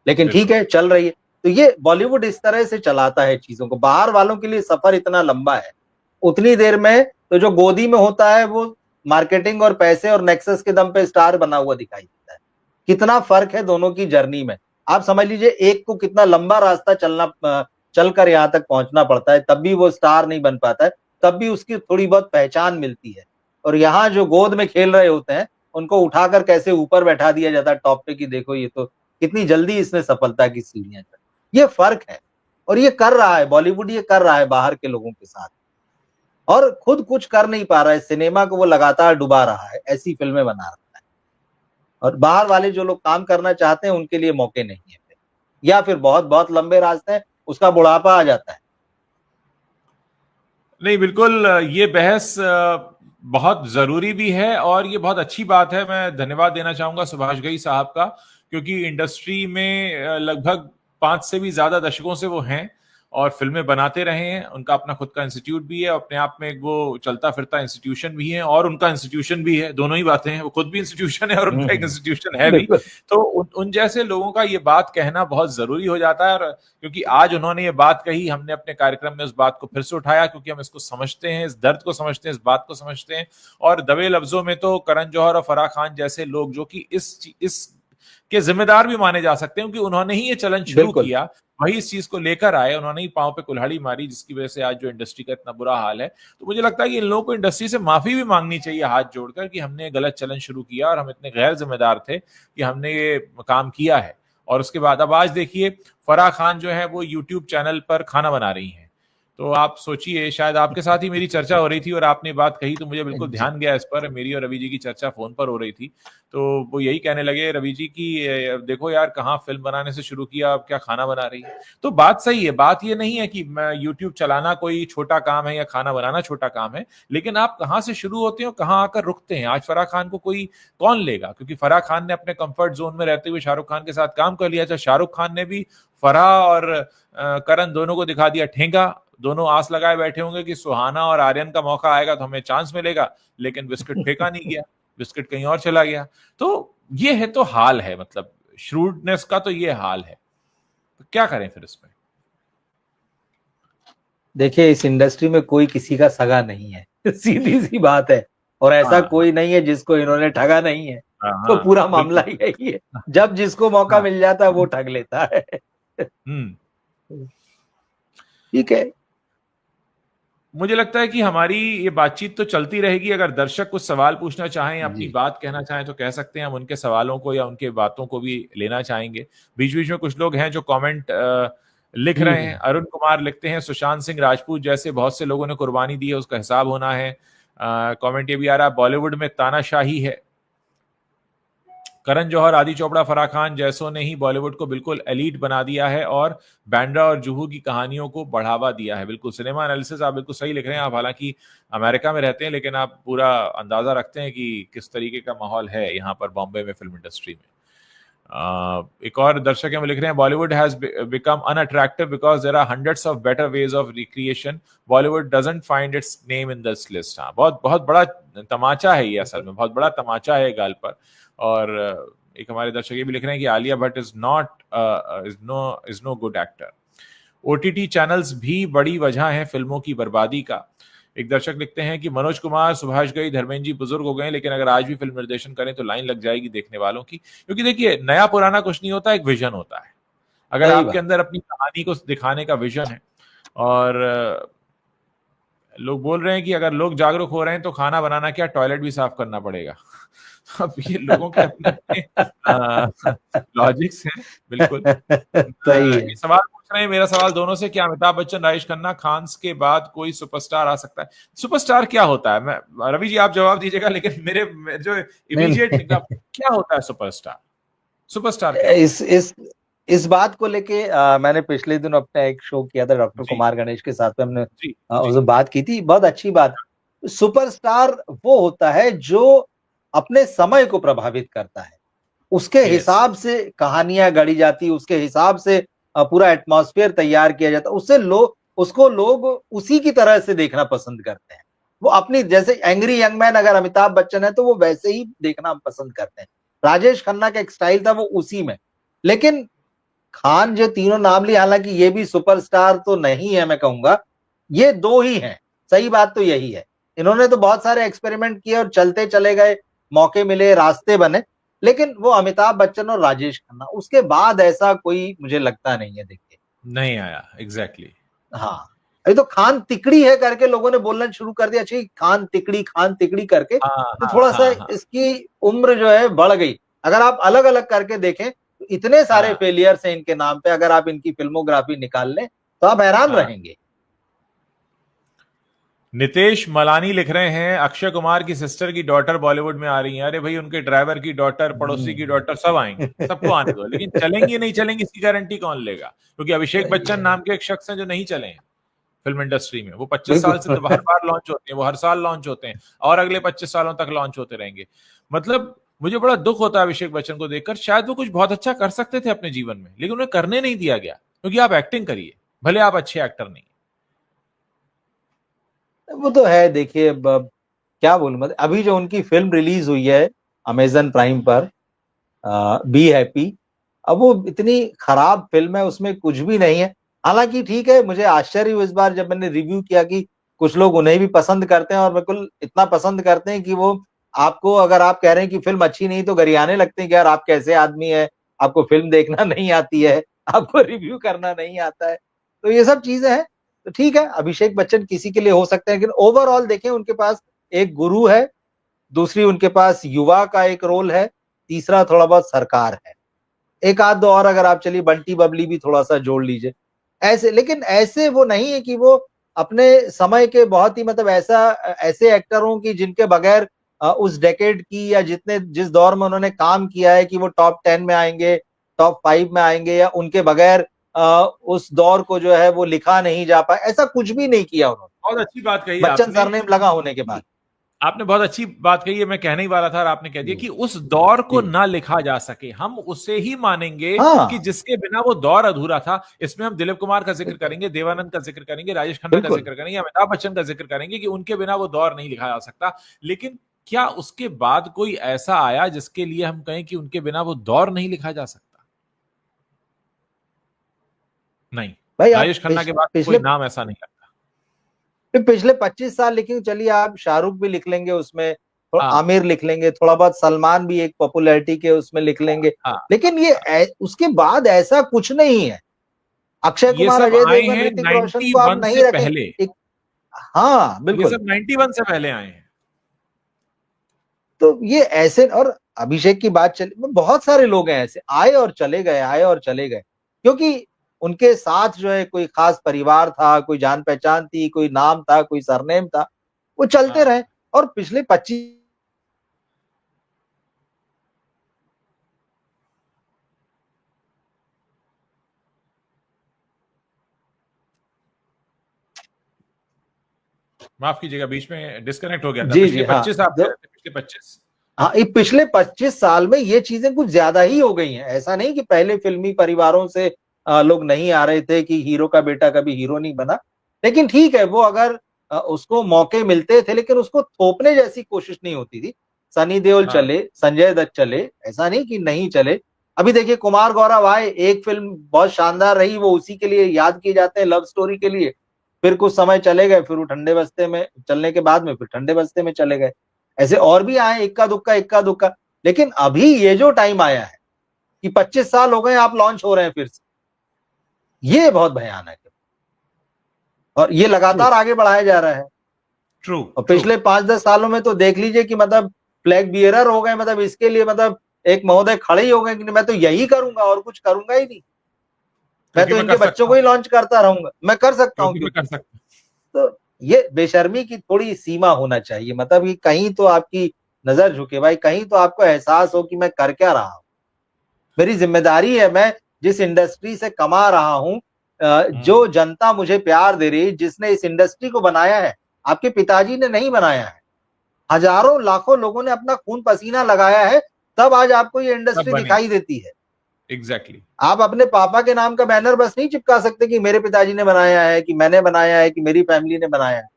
लेकिन ठीक है, चल रही है। तो ये बॉलीवुड इस तरह से चलाता है चीजों को। बाहर वालों के लिए सफर इतना लंबा है, उतनी देर में तो जो गोदी में होता है वो मार्केटिंग और पैसे और नेक्सस के दम पे स्टार बना हुआ दिखाई देता है। कितना फर्क है दोनों की जर्नी में, आप समझ लीजिए। एक को कितना लंबा रास्ता चलकर यहाँ तक पहुंचना पड़ता है, तब भी वो स्टार नहीं बन पाता है, तब भी उसकी थोड़ी बहुत पहचान मिलती है। और यहाँ जो गोद में खेल रहे होते हैं उनको उठाकर कैसे ऊपर बैठा दिया जाता है टॉप पे, कि देखो ये तो कितनी जल्दी इसने सफलता की सीढ़ियां चढ़ी। ये फर्क है, और ये कर रहा है बॉलीवुड, ये कर रहा है बाहर के लोगों के साथ, और खुद कुछ कर नहीं पा रहा है। सिनेमा को वो लगातार डुबा रहा है, ऐसी फिल्में बना रहा है। और बाहर वाले जो लोग काम करना चाहते हैं उनके लिए मौके नहीं है, या फिर बहुत बहुत लंबे रास्ते हैं, उसका बुढ़ापा आ जाता है। नहीं, बिल्कुल, ये बहस बहुत जरूरी भी है और ये बहुत अच्छी बात है। मैं धन्यवाद देना चाहूंगा सुभाष घई साहब का, क्योंकि इंडस्ट्री में लगभग 5 से भी ज्यादा दशकों से वो हैं और फिल्में बनाते रहे हैं। उनका अपना खुद का इंस्टीट्यूट भी है, अपने आप में एक वो चलता फिरता इंस्टीट्यूशन भी है और उनका इंस्टीट्यूशन भी है। दोनों ही बातें हैं, वो खुद भी इंस्टीट्यूशन है और उनका एक इंस्टीट्यूशन है भी। तो उन जैसे लोगों का ये बात कहना बहुत जरूरी हो जाता है। और क्योंकि आज उन्होंने ये बात कही, हमने अपने कार्यक्रम में उस बात को फिर से उठाया, क्योंकि हम इसको समझते हैं, इस दर्द को समझते हैं, इस बात को समझते हैं। और दबे लफ्जों में तो करण जौहर और फराह खान जैसे लोग, जो कि इस के जिम्मेदार भी माने जा सकते हैं, क्योंकि उन्होंने ही ये चलन शुरू किया, वही इस चीज को लेकर आए, उन्होंने ही पांव पे कुल्हाड़ी मारी, जिसकी वजह से आज जो इंडस्ट्री का इतना बुरा हाल है। तो मुझे लगता है कि इन लोगों को इंडस्ट्री से माफी भी मांगनी चाहिए हाथ जोड़कर, कि हमने गलत चलन शुरू किया और हम इतने गैर जिम्मेदार थे कि हमने ये काम किया है। और उसके बाद अब आज देखिए, फराह खान जो है वो यूट्यूब चैनल पर खाना बना रही हैं। तो आप सोचिए, शायद आपके साथ ही मेरी चर्चा हो रही थी और आपने बात कही तो मुझे बिल्कुल ध्यान गया इस पर। मेरी और रवि जी की चर्चा फोन पर हो रही थी, तो वो यही कहने लगे, रवि जी की देखो यार, कहाँ फिल्म बनाने से शुरू किया, अब क्या खाना बना रही है। तो बात सही है, बात ये नहीं है कि यूट्यूब चलाना कोई छोटा काम है या खाना बनाना छोटा काम है, लेकिन आप कहाँ से शुरू होते हो, कहाँ आकर रुकते हैं। आज फराह खान को कोई कौन लेगा, क्योंकि फराह खान ने अपने कंफर्ट जोन में रहते हुए शाहरुख खान के साथ काम कर लिया था। शाहरुख खान ने भी फराह और करण दोनों को दिखा दिया ठेंगा। दोनों आस लगाए बैठे होंगे कि सुहाना और आर्यन का मौका आएगा तो हमें चांस मिलेगा, लेकिन बिस्किट फेंका नहीं गया, बिस्किट कहीं और चला गया। तो ये है, तो हाल है, मतलब श्रूडनेस का तो ये हाल है। तो क्या करें फिर इसमें। देखिए, इस इंडस्ट्री में कोई किसी का सगा नहीं है, सीधी सी बात है। और ऐसा कोई नहीं है जिसको इन्होंने ठगा नहीं है। तो पूरा मामला यही है, जब जिसको मौका मिल जाता है वो ठग लेता है। ठीक है, मुझे लगता है कि हमारी ये बातचीत तो चलती रहेगी। अगर दर्शक कुछ सवाल पूछना चाहें या अपनी बात कहना चाहें तो कह सकते हैं, हम उनके सवालों को या उनके बातों को भी लेना चाहेंगे। बीच बीच में कुछ लोग हैं जो कमेंट लिख रहे हैं। अरुण कुमार लिखते हैं, सुशांत सिंह राजपूत जैसे बहुत से लोगों ने कुर्बानी दी है, उसका हिसाब होना है। कमेंट ये भी आ रहा है, बॉलीवुड में तानाशाही है। करण जौहर, आदि चोपड़ा, फराह खान जैसों ने ही बॉलीवुड को बिल्कुल एलीट बना दिया है और बैंड्रा और जुहू की कहानियों को बढ़ावा दिया है। बिल्कुल सिनेमा एनालिसिस आप बिल्कुल सही लिख रहे हैं। आप हालांकि अमेरिका में रहते हैं, लेकिन आप पूरा अंदाजा रखते हैं कि किस तरीके का माहौल है यहाँ पर बॉम्बे में फिल्म इंडस्ट्री में। एक और दर्शक हैं वो लिख रहे हैं, Bollywood has become unattractive because there are hundreds of better ways of recreation, Bollywood doesn't find its name in this list. हाँ, बहुत बहुत बड़ा तमाचा है ये, असल में बहुत बड़ा तमाचा है गाल पर। और एक हमारे दर्शक ये भी लिख रहे हैं कि Alia Bhatt is no good actor. OTT channels भी बड़ी वजह है फिल्मों की बर्बादी का। एक दर्शक लिखते हैं कि मनोज कुमार, सुभाष घई, धर्मेंद्र जी बुजुर्ग हो गए, लेकिन अगर आज भी फिल्म निर्देशन करें तो लाइन लग जाएगी देखने वालों की। क्योंकि देखिए, नया पुराना कुछ नहीं होता, एक विजन होता है। अगर आपके अंदर अपनी कहानी को दिखाने का विजन है, और लोग बोल रहे हैं कि अगर लोग जागरूक हो रहे हैं तो खाना बनाना क्या, टॉयलेट भी साफ करना पड़ेगा। अब ये लोगों के अपने अपने लॉजिक्स हैं। बिल्कुल ये सवाल पूछ रहे हैं, मेरा सवाल दोनों से, क्या अमिताभ बच्चन, राजेश खन्ना, खान के बाद कोई सुपरस्टार आ सकता है? सुपरस्टार क्या होता है? मैं, रवि जी आप जवाब दीजिएगा, लेकिन मेरे जो इमीडिएट क्या होता है सुपरस्टार? सुपरस्टार क्या? इस बात को लेके मैंने पिछले दिन अपना एक शो किया था डॉक्टर कुमार गणेश के साथ में, हमने उस बात की थी, बहुत अच्छी बात। सुपरस्टार वो होता है जो अपने समय को प्रभावित करता है, उसके हिसाब से कहानियां गढ़ी जाती, उसके हिसाब से पूरा एटमॉस्फेयर तैयार किया जाता, उसको लोग उसी की तरह से देखना पसंद करते हैं। वो अपनी, जैसे एंग्री यंग मैन अगर अमिताभ बच्चन है तो वो वैसे ही देखना पसंद करते हैं। राजेश खन्ना का एक स्टाइल था वो उसी में। लेकिन खान जो तीनों नाम लिए, हालांकि ये भी सुपरस्टार तो नहीं है, मैं कहूंगा ये दो ही हैं। सही बात तो यही है, इन्होंने तो बहुत सारे एक्सपेरिमेंट किए और चलते चले गए, मौके मिले, रास्ते बने, लेकिन वो अमिताभ बच्चन और राजेश खन्ना, उसके बाद ऐसा कोई मुझे लगता नहीं है। देखिए, नहीं आया। एग्जैक्टली। हाँ, अभी तो खान तिकड़ी है करके लोगों ने बोलना शुरू कर दिया, अच्छी खान तिकड़ी करके, तो थोड़ा सा इसकी उम्र जो है बढ़ गई। अगर आप अलग अलग करके देखें तो इतने सारे फेलियर्स हैं इनके नाम पे, अगर आप इनकी फिल्मोग्राफी निकाल लें तो आप हैरान रहेंगे। नितेश मलानी लिख रहे हैं, अक्षय कुमार की सिस्टर की डॉटर बॉलीवुड में आ रही है। अरे भाई, उनके ड्राइवर की डॉटर, पड़ोसी की डॉटर, सब आएंगे, सबको आने दो, लेकिन चलेंगी नहीं चलेंगी इसकी गारंटी कौन लेगा? क्योंकि अभिषेक बच्चन नाम के एक शख्स हैं जो नहीं चले हैं फिल्म इंडस्ट्री में। वो 25 साल से तो हर बार लॉन्च होते हैं, वो हर साल लॉन्च होते हैं और अगले 25 सालों तक लॉन्च होते रहेंगे। मतलब मुझे बड़ा दुख होता है अभिषेक बच्चन को देखकर। शायद वो कुछ बहुत अच्छा कर सकते थे अपने जीवन में, लेकिन उन्हें करने नहीं दिया गया, क्योंकि आप एक्टिंग करिए, भले आप अच्छे एक्टर नहीं। वो तो है। देखिए, क्या बोलूं, मतलब अभी जो उनकी फिल्म रिलीज हुई है अमेजन प्राइम पर, बी हैप्पी, अब वो इतनी खराब फिल्म है, उसमें कुछ भी नहीं है। हालांकि ठीक है, मुझे आश्चर्य हुआ इस बार जब मैंने रिव्यू किया कि कुछ लोग उन्हें भी पसंद करते हैं, और बिल्कुल इतना पसंद करते हैं कि वो आपको, अगर आप कह रहे हैं कि फिल्म अच्छी नहीं, तो गरियाने लगते हैं कि यार आप कैसे आदमी है, आपको फिल्म देखना नहीं आती है, आपको रिव्यू करना नहीं आता है। तो ये सब चीजें हैं। तो ठीक है, अभिषेक बच्चन किसी के लिए हो सकते हैं, लेकिन ओवरऑल देखें, उनके पास एक गुरु है, दूसरी उनके पास युवा का एक रोल है, तीसरा थोड़ा बहुत सरकार है, एक आध दो और अगर आप चलिए बंटी बबली भी थोड़ा सा जोड़ लीजिए ऐसे। लेकिन ऐसे वो नहीं है कि वो अपने समय के बहुत ही, मतलब ऐसे एक्टरों की जिनके बगैर उस डेकेड की, या जिस दौर में उन्होंने काम किया है, कि वो टॉप 10 में आएंगे, टॉप 5 में आएंगे, या उनके बगैर उस दौर को जो है वो लिखा नहीं जा पाए, ऐसा कुछ भी नहीं किया उन्होंने। बहुत अच्छी बात कही बच्चन आपने, सरनेम लगा होने के बाद। आपने बहुत अच्छी बात कही है। मैं कहने ही वाला था और आपने कह दिया कि उस दौर को ना लिखा जा सके, हम उसे ही मानेंगे कि जिसके बिना वो दौर अधूरा था। इसमें हम दिलीप कुमार का जिक्र करेंगे, देवानंद का जिक्र करेंगे, राजेश खन्ना का जिक्र करेंगे, अमिताभ बच्चन का जिक्र करेंगे कि उनके बिना वो दौर नहीं लिखा जा सकता। लेकिन क्या उसके बाद कोई ऐसा आया जिसके लिए हम कहें कि उनके बिना वो दौर नहीं लिखा जा सकता? नहीं, राजेश खन्ना के बाद कोई नाम ऐसा नहीं लगता। पिछले 25 साल लिखेंगे, चलिए आप शाहरुख भी लिख लेंगे उसमें, और आमिर लिख लेंगे, थोड़ा बहुत सलमान भी एक पॉपुलैरिटी के उसमें लिख लेंगे, लेकिन ये उसके बाद ऐसा कुछ नहीं है। अक्षय कुमार, अजय देवगन, ऋतिक रोशन को आप नहीं रखें। हाँ बिल्कुल, ये सब 91 से पहले आए हैं। तो ये ऐसे, और अभिषेक की बात चली, बहुत सारे लोग हैं ऐसे, आए और चले गए, आए और चले गए, क्योंकि उनके साथ जो है कोई खास परिवार था, कोई जान पहचान थी, कोई नाम था, कोई सरनेम था, वो चलते रहे। और पिछले 25 माफ कीजिएगा, बीच में डिस्कनेक्ट हो गया था। जी जी पिछले हाँ। 25 आप कह रहे थे, पिछले 25। हाँ, ये पिछले 25 साल में ये चीजें कुछ ज्यादा ही हो गई हैं। ऐसा नहीं कि पहले फिल्मी परिवारों से लोग नहीं आ रहे थे कि हीरो का बेटा कभी हीरो नहीं बना, लेकिन ठीक है, वो अगर उसको मौके मिलते थे लेकिन उसको थोपने जैसी कोशिश नहीं होती थी। सनी देओल हाँ चले, संजय दत्त चले, ऐसा नहीं कि नहीं चले। अभी देखिए कुमार गौरव आए, एक फिल्म बहुत शानदार रही, वो उसी के लिए याद किए जाते हैं, लव स्टोरी के लिए। फिर कुछ समय चले गए, फिर वो ठंडे बस्ते में चलने के बाद में फिर ठंडे बस्ते में चले गए। ऐसे और भी आए, इक्का दुक्का। लेकिन अभी ये जो टाइम आया है कि 25 साल हो गए आप लॉन्च हो रहे हैं फिर से, ये बहुत भयानक है और ये ट्रू लगातार आगे बढ़ाया जा रहा है। ट्रू और ट्रू। पिछले 5-10 सालों में तो देख लीजिए कि मतलब फ्लैग बियरर हो गए, मतलब इसके लिए मतलब एक महोदय खड़े ही हो गए कि मैं तो यही करूंगा और कुछ करूंगा ही नहीं, मैं क्योंकि तो मैं इनके कर बच्चों सकता को हूँ, ही लॉन्च करता रहूंगा, मैं कर सकता हूँ क्योंकि मैं कर क्योंकि। सकता तो ये बेशर्मी की थोड़ी सीमा होना चाहिए, मतलब कि कहीं तो आपकी नजर झुके भाई, कहीं तो आपको एहसास हो कि मैं कर क्या रहा हूं, मेरी जिम्मेदारी है, मैं जिस इंडस्ट्री से कमा रहा हूं, हूँ। जो जनता मुझे प्यार दे रही है, जिसने इस इंडस्ट्री को बनाया है, आपके पिताजी ने नहीं बनाया है, हजारों लाखों लोगों ने अपना खून पसीना लगाया है, तब आज आपको ये सब इंडस्ट्री बनी। दिखाई देती है। एग्जैक्टली। आप अपने पापा के नाम का बैनर बस नहीं चिपका सकते कि मेरे पिताजी ने बनाया है, कि मैंने बनाया है, कि मेरी फैमिली ने बनाया है।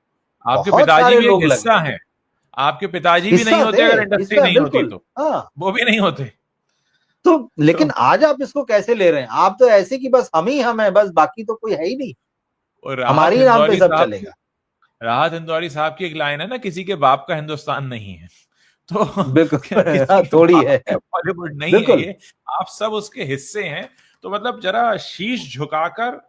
आपके बहुत पिताजी सारे भी एक लोग लगे, हिस्सा हैं। आपके पिताजी भी नहीं हिस्सा थे, होते अगर इंडस्ट्री हिस्सा नहीं होती बिल्कुल। तो। हाँ, वो भी नहीं होते। तो तो लेकिन आज आप इसको कैसे ले रहे हैं? आप तो ऐसे कि बस हम ही हम हैं, बस बाकी तो कोई है ही नहीं, और हमारी ही नाम पे सब चलेगा। राहत इंदौरी साहब की एक लाइन है ना, किसी के बाप का हिंदुस्तान नहीं है। तो बिल्कुल किसी हाँ, के थोड़ी बाप है, का बॉलीवुड नहीं है बिल्कुल। ये। आप सब उसके हिस्से हैं। तो मतलब जरा शीश झुकाकर,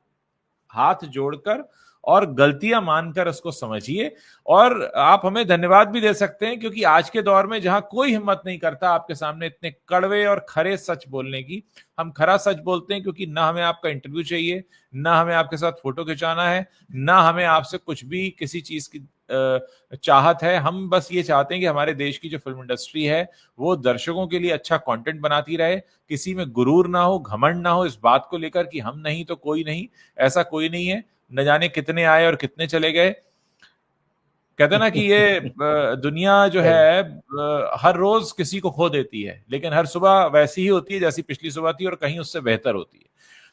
हाथ जोड़कर और गलतियां मानकर उसको समझिए। और आप हमें धन्यवाद भी दे सकते हैं, क्योंकि आज के दौर में जहां कोई हिम्मत नहीं करता आपके सामने इतने कड़वे और खरे सच बोलने की, हम खरा सच बोलते हैं, क्योंकि ना हमें आपका इंटरव्यू चाहिए, ना हमें आपके साथ फोटो खिंचाना है, ना हमें आपसे कुछ भी किसी चीज की चाहत है। हम बस ये चाहते हैं कि हमारे देश की जो फिल्म इंडस्ट्री है वो दर्शकों के लिए अच्छा कंटेंट बनाती रहे, किसी में गुरूर ना हो, घमंड ना हो इस बात को लेकर कि हम नहीं तो कोई नहीं। ऐसा कोई नहीं है। न जाने कितने आए और कितने चले गए। कहते हैं ना कि ये दुनिया जो सही। है हर रोज किसी को खो देती है, लेकिन हर सुबह वैसी ही होती है जैसी पिछली सुबह थी, और कहीं उससे बेहतर होती है।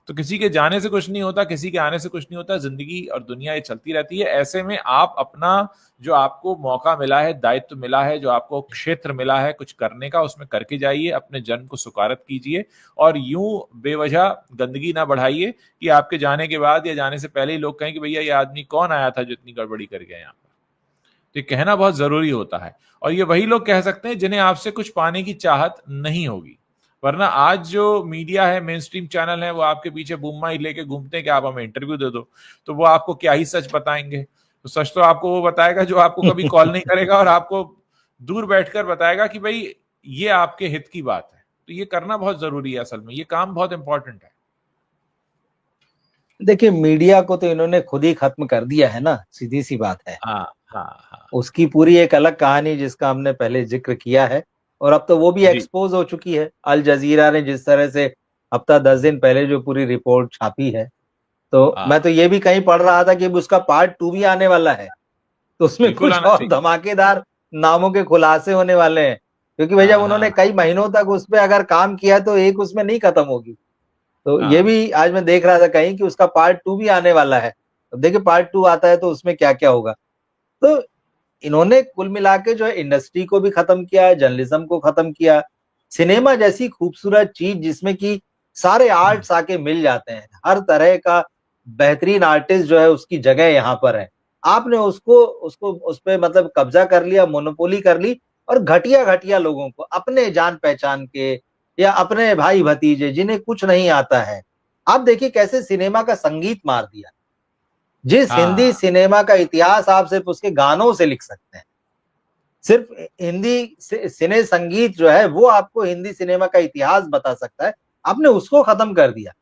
तो किसी के जाने से कुछ नहीं होता, किसी के आने से कुछ नहीं होता। जिंदगी और दुनिया ये चलती रहती है। ऐसे में आप अपना, जो आपको मौका मिला है, दायित्व मिला है, जो आपको क्षेत्र मिला है कुछ करने का, उसमें करके जाइए, अपने जन्म को सुकारत कीजिए। और यूं बेवजह गंदगी ना बढ़ाइए कि आपके जाने के बाद या जाने से पहले ही लोग कहें कि भैया ये आदमी कौन आया था जो इतनी गड़बड़ी कर गया यहाँ पर। तो ये कहना बहुत जरूरी होता है। और ये वही लोग कह सकते हैं जिन्हें आपसे कुछ पाने की चाहत नहीं होगी। वरना आज जो मीडिया है, मेन स्ट्रीम चैनल है, वो आपके पीछे बूम ही लेके घूमते हैं कि आप हमें इंटरव्यू दे दो। तो वो आपको क्या ही सच बताएंगे? तो सच तो आपको वो बताएगा जो आपको कभी कॉल नहीं करेगा और आपको दूर बैठकर बताएगा कि भाई ये आपके हित की बात है। तो ये करना बहुत जरूरी है, असल में ये काम बहुत इंपॉर्टेंट है। देखिए मीडिया को तो इन्होंने खुद ही खत्म कर दिया है ना, सीधी सी बात है। हाँ हाँ हाँ। उसकी पूरी एक अलग कहानी जिसका हमने पहले जिक्र किया है, और अब तो वो भी जी। एक्सपोज हो चुकी है। अल जजीरा ने जिस तरह से हफ्ता 10 दिन पहले जो पूरी रिपोर्ट छापी है, तो मैं तो हाँ, ये भी कहीं पढ़ रहा था कि उसका पार्ट 2 भी आने वाला है, तो उसमें बिल्कुल कुछ आना और चाहिए। धमाकेदार नामों के खुलासे होने वाले हैं। क्योंकि भैया हाँ उन्होंने हाँ कई महीनों तक उस पर अगर काम किया तो एक उसमें नहीं खत्म होगी। तो ये हाँ। भी आज मैं देख रहा था कहीं कि उसका पार्ट 2 भी आने वाला है। अब देखिए पार्ट 2 आता है तो उसमें क्या क्या होगा। तो इन्होंने कुल मिला के जो है इंडस्ट्री को भी खत्म किया, जर्नलिज्म को खत्म किया। सिनेमा जैसी खूबसूरत चीज जिसमें कि सारे आर्ट्स आके मिल जाते हैं, हर तरह का बेहतरीन आर्टिस्ट जो है उसकी जगह यहाँ पर है, आपने उसको उसको उस पे मतलब कब्जा कर लिया, मोनोपोली कर ली। और घटिया घटिया लोगों को, अपने जान पहचान के या अपने भाई भतीजे जिन्हें कुछ नहीं आता है, आप देखिए कैसे सिनेमा का संगीत मार दिया। जिस हिंदी हाँ। सिनेमा का इतिहास आप सिर्फ उसके गानों से लिख सकते हैं, सिर्फ हिंदी सिने संगीत जो है वो आपको हिंदी सिनेमा का इतिहास बता सकता है, आपने उसको खत्म कर दिया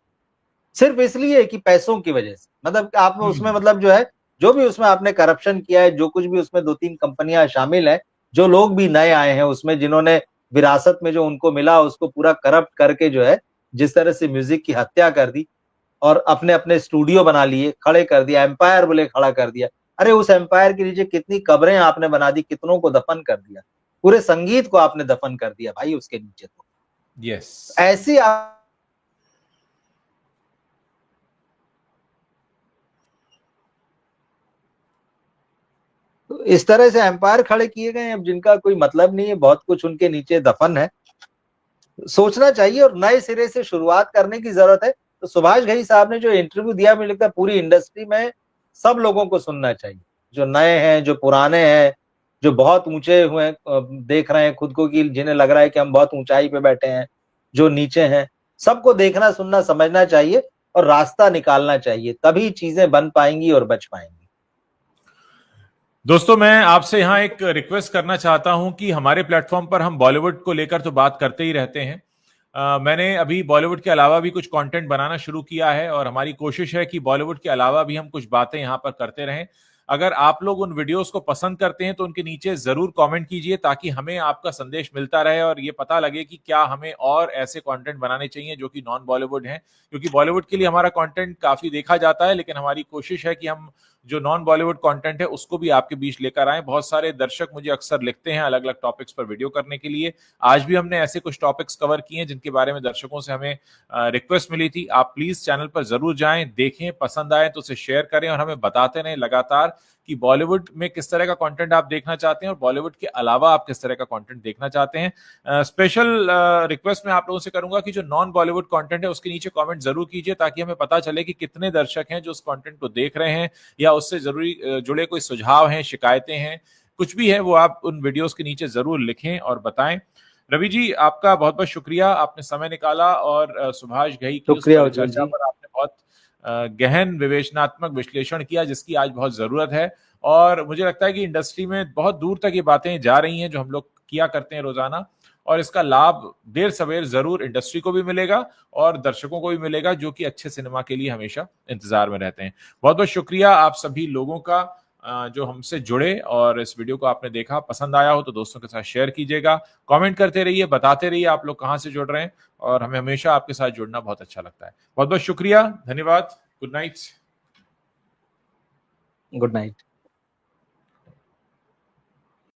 सिर्फ इसलिए कि पैसों की वजह से। मतलब आप उसमें हम्म। मतलब जो है, जो भी उसमें आपने करप्शन किया है, जो कुछ भी उसमें 2-3 कंपनियां शामिल हैं, जो लोग भी नए आए हैं उसमें, जिन्होंने विरासत में जो उनको मिला उसको पूरा करप्ट करके जो है जिस तरह से म्यूजिक की हत्या कर दी और अपने अपने स्टूडियो बना लिए, खड़े कर दिया, एम्पायर बोले खड़ा कर दिया। अरे उस एम्पायर के नीचे कितनी कब्रें आपने बना दी, कितनों को दफन कर दिया, पूरे संगीत को आपने दफन कर दिया भाई उसके नीचे। तो यस, ऐसी तो इस तरह से एम्पायर खड़े किए गए हैं जिनका कोई मतलब नहीं है, बहुत कुछ उनके नीचे दफन है। सोचना चाहिए और नए सिरे से शुरुआत करने की जरूरत है। तो सुभाष घई साहब ने जो इंटरव्यू दिया, मुझे लगता है पूरी इंडस्ट्री में सब लोगों को सुनना चाहिए, जो नए हैं, जो पुराने हैं, जो बहुत ऊंचे हुए देख रहे हैं खुद को कि जिन्हें लग रहा है कि हम बहुत ऊंचाई पे बैठे हैं, जो नीचे हैं, सबको देखना, सुनना, समझना चाहिए और रास्ता निकालना चाहिए, तभी चीजें बन पाएंगी और बच पाएंगी। दोस्तों मैं आपसे यहाँ एक रिक्वेस्ट करना चाहता हूं कि हमारे प्लेटफॉर्म पर हम बॉलीवुड को लेकर तो बात करते ही रहते हैं। मैंने अभी बॉलीवुड के अलावा भी कुछ कंटेंट बनाना शुरू किया है और हमारी कोशिश है कि बॉलीवुड के अलावा भी हम कुछ बातें यहाँ पर करते रहें। अगर आप लोग उन वीडियोस को पसंद करते हैं तो उनके नीचे जरूर कमेंट कीजिए ताकि हमें आपका संदेश मिलता रहे और ये पता लगे कि क्या हमें और ऐसे कंटेंट बनाने चाहिए जो कि नॉन बॉलीवुड हैं, क्योंकि बॉलीवुड के लिए हमारा कंटेंट काफी देखा जाता है, लेकिन हमारी कोशिश है कि हम जो नॉन बॉलीवुड कंटेंट है उसको भी आपके बीच लेकर आए। बहुत सारे दर्शक मुझे अक्सर लिखते हैं अलग अलग टॉपिक्स पर वीडियो करने के लिए। आज भी हमने ऐसे कुछ टॉपिक्स कवर किए हैं जिनके बारे में दर्शकों से हमें रिक्वेस्ट मिली थी। आप प्लीज चैनल पर जरूर जाएं, देखें, पसंद आए तो उसे शेयर करें और हमें बताते रहें लगातार कि बॉलीवुड में किस तरह का कंटेंट आप देखना चाहते हैं और बॉलीवुड के अलावा आप किस तरह का कंटेंट देखना चाहते हैं। स्पेशल रिक्वेस्ट मैं आप लोगों से करूंगा कि जो नॉन बॉलीवुड कंटेंट है उसके नीचे कमेंट जरूर कीजिए ताकि हमें पता चले कि कितने दर्शक हैं जो उस कंटेंट को देख रहे हैं या उससे जरूरी जुड़े कोई सुझाव हैं, शिकायतें हैं, कुछ भी है वो आप उन वीडियोस के नीचे जरूर लिखें और बताएं। रवि जी आपका बहुत बहुत शुक्रिया, आपने समय निकाला और सुभाष घई की उस शुक्रिया उज्जवल परिचर्चा जी। पर आपने बहुत गहन विवेचनात्मक विश्लेषण किया जिसकी आज बहुत जरूरत है। और मुझे लगता है कि इंडस्ट्री में बहुत दूर तक ये बातें जा रही हैं जो हम लोग किया करते हैं रोजाना, और इसका लाभ देर सवेर जरूर इंडस्ट्री को भी मिलेगा और दर्शकों को भी मिलेगा जो कि अच्छे सिनेमा के लिए हमेशा इंतजार में रहते हैं। बहुत बहुत शुक्रिया आप सभी लोगों का जो हमसे जुड़े और इस वीडियो को आपने देखा। पसंद आया हो तो दोस्तों के साथ शेयर कीजिएगा, कमेंट करते रहिए, बताते रहिए आप लोग कहां से जुड़ रहे हैं और हमें हमेशा आपके साथ जुड़ना बहुत अच्छा लगता है। बहुत बहुत शुक्रिया, धन्यवाद, गुड नाइट। Good night.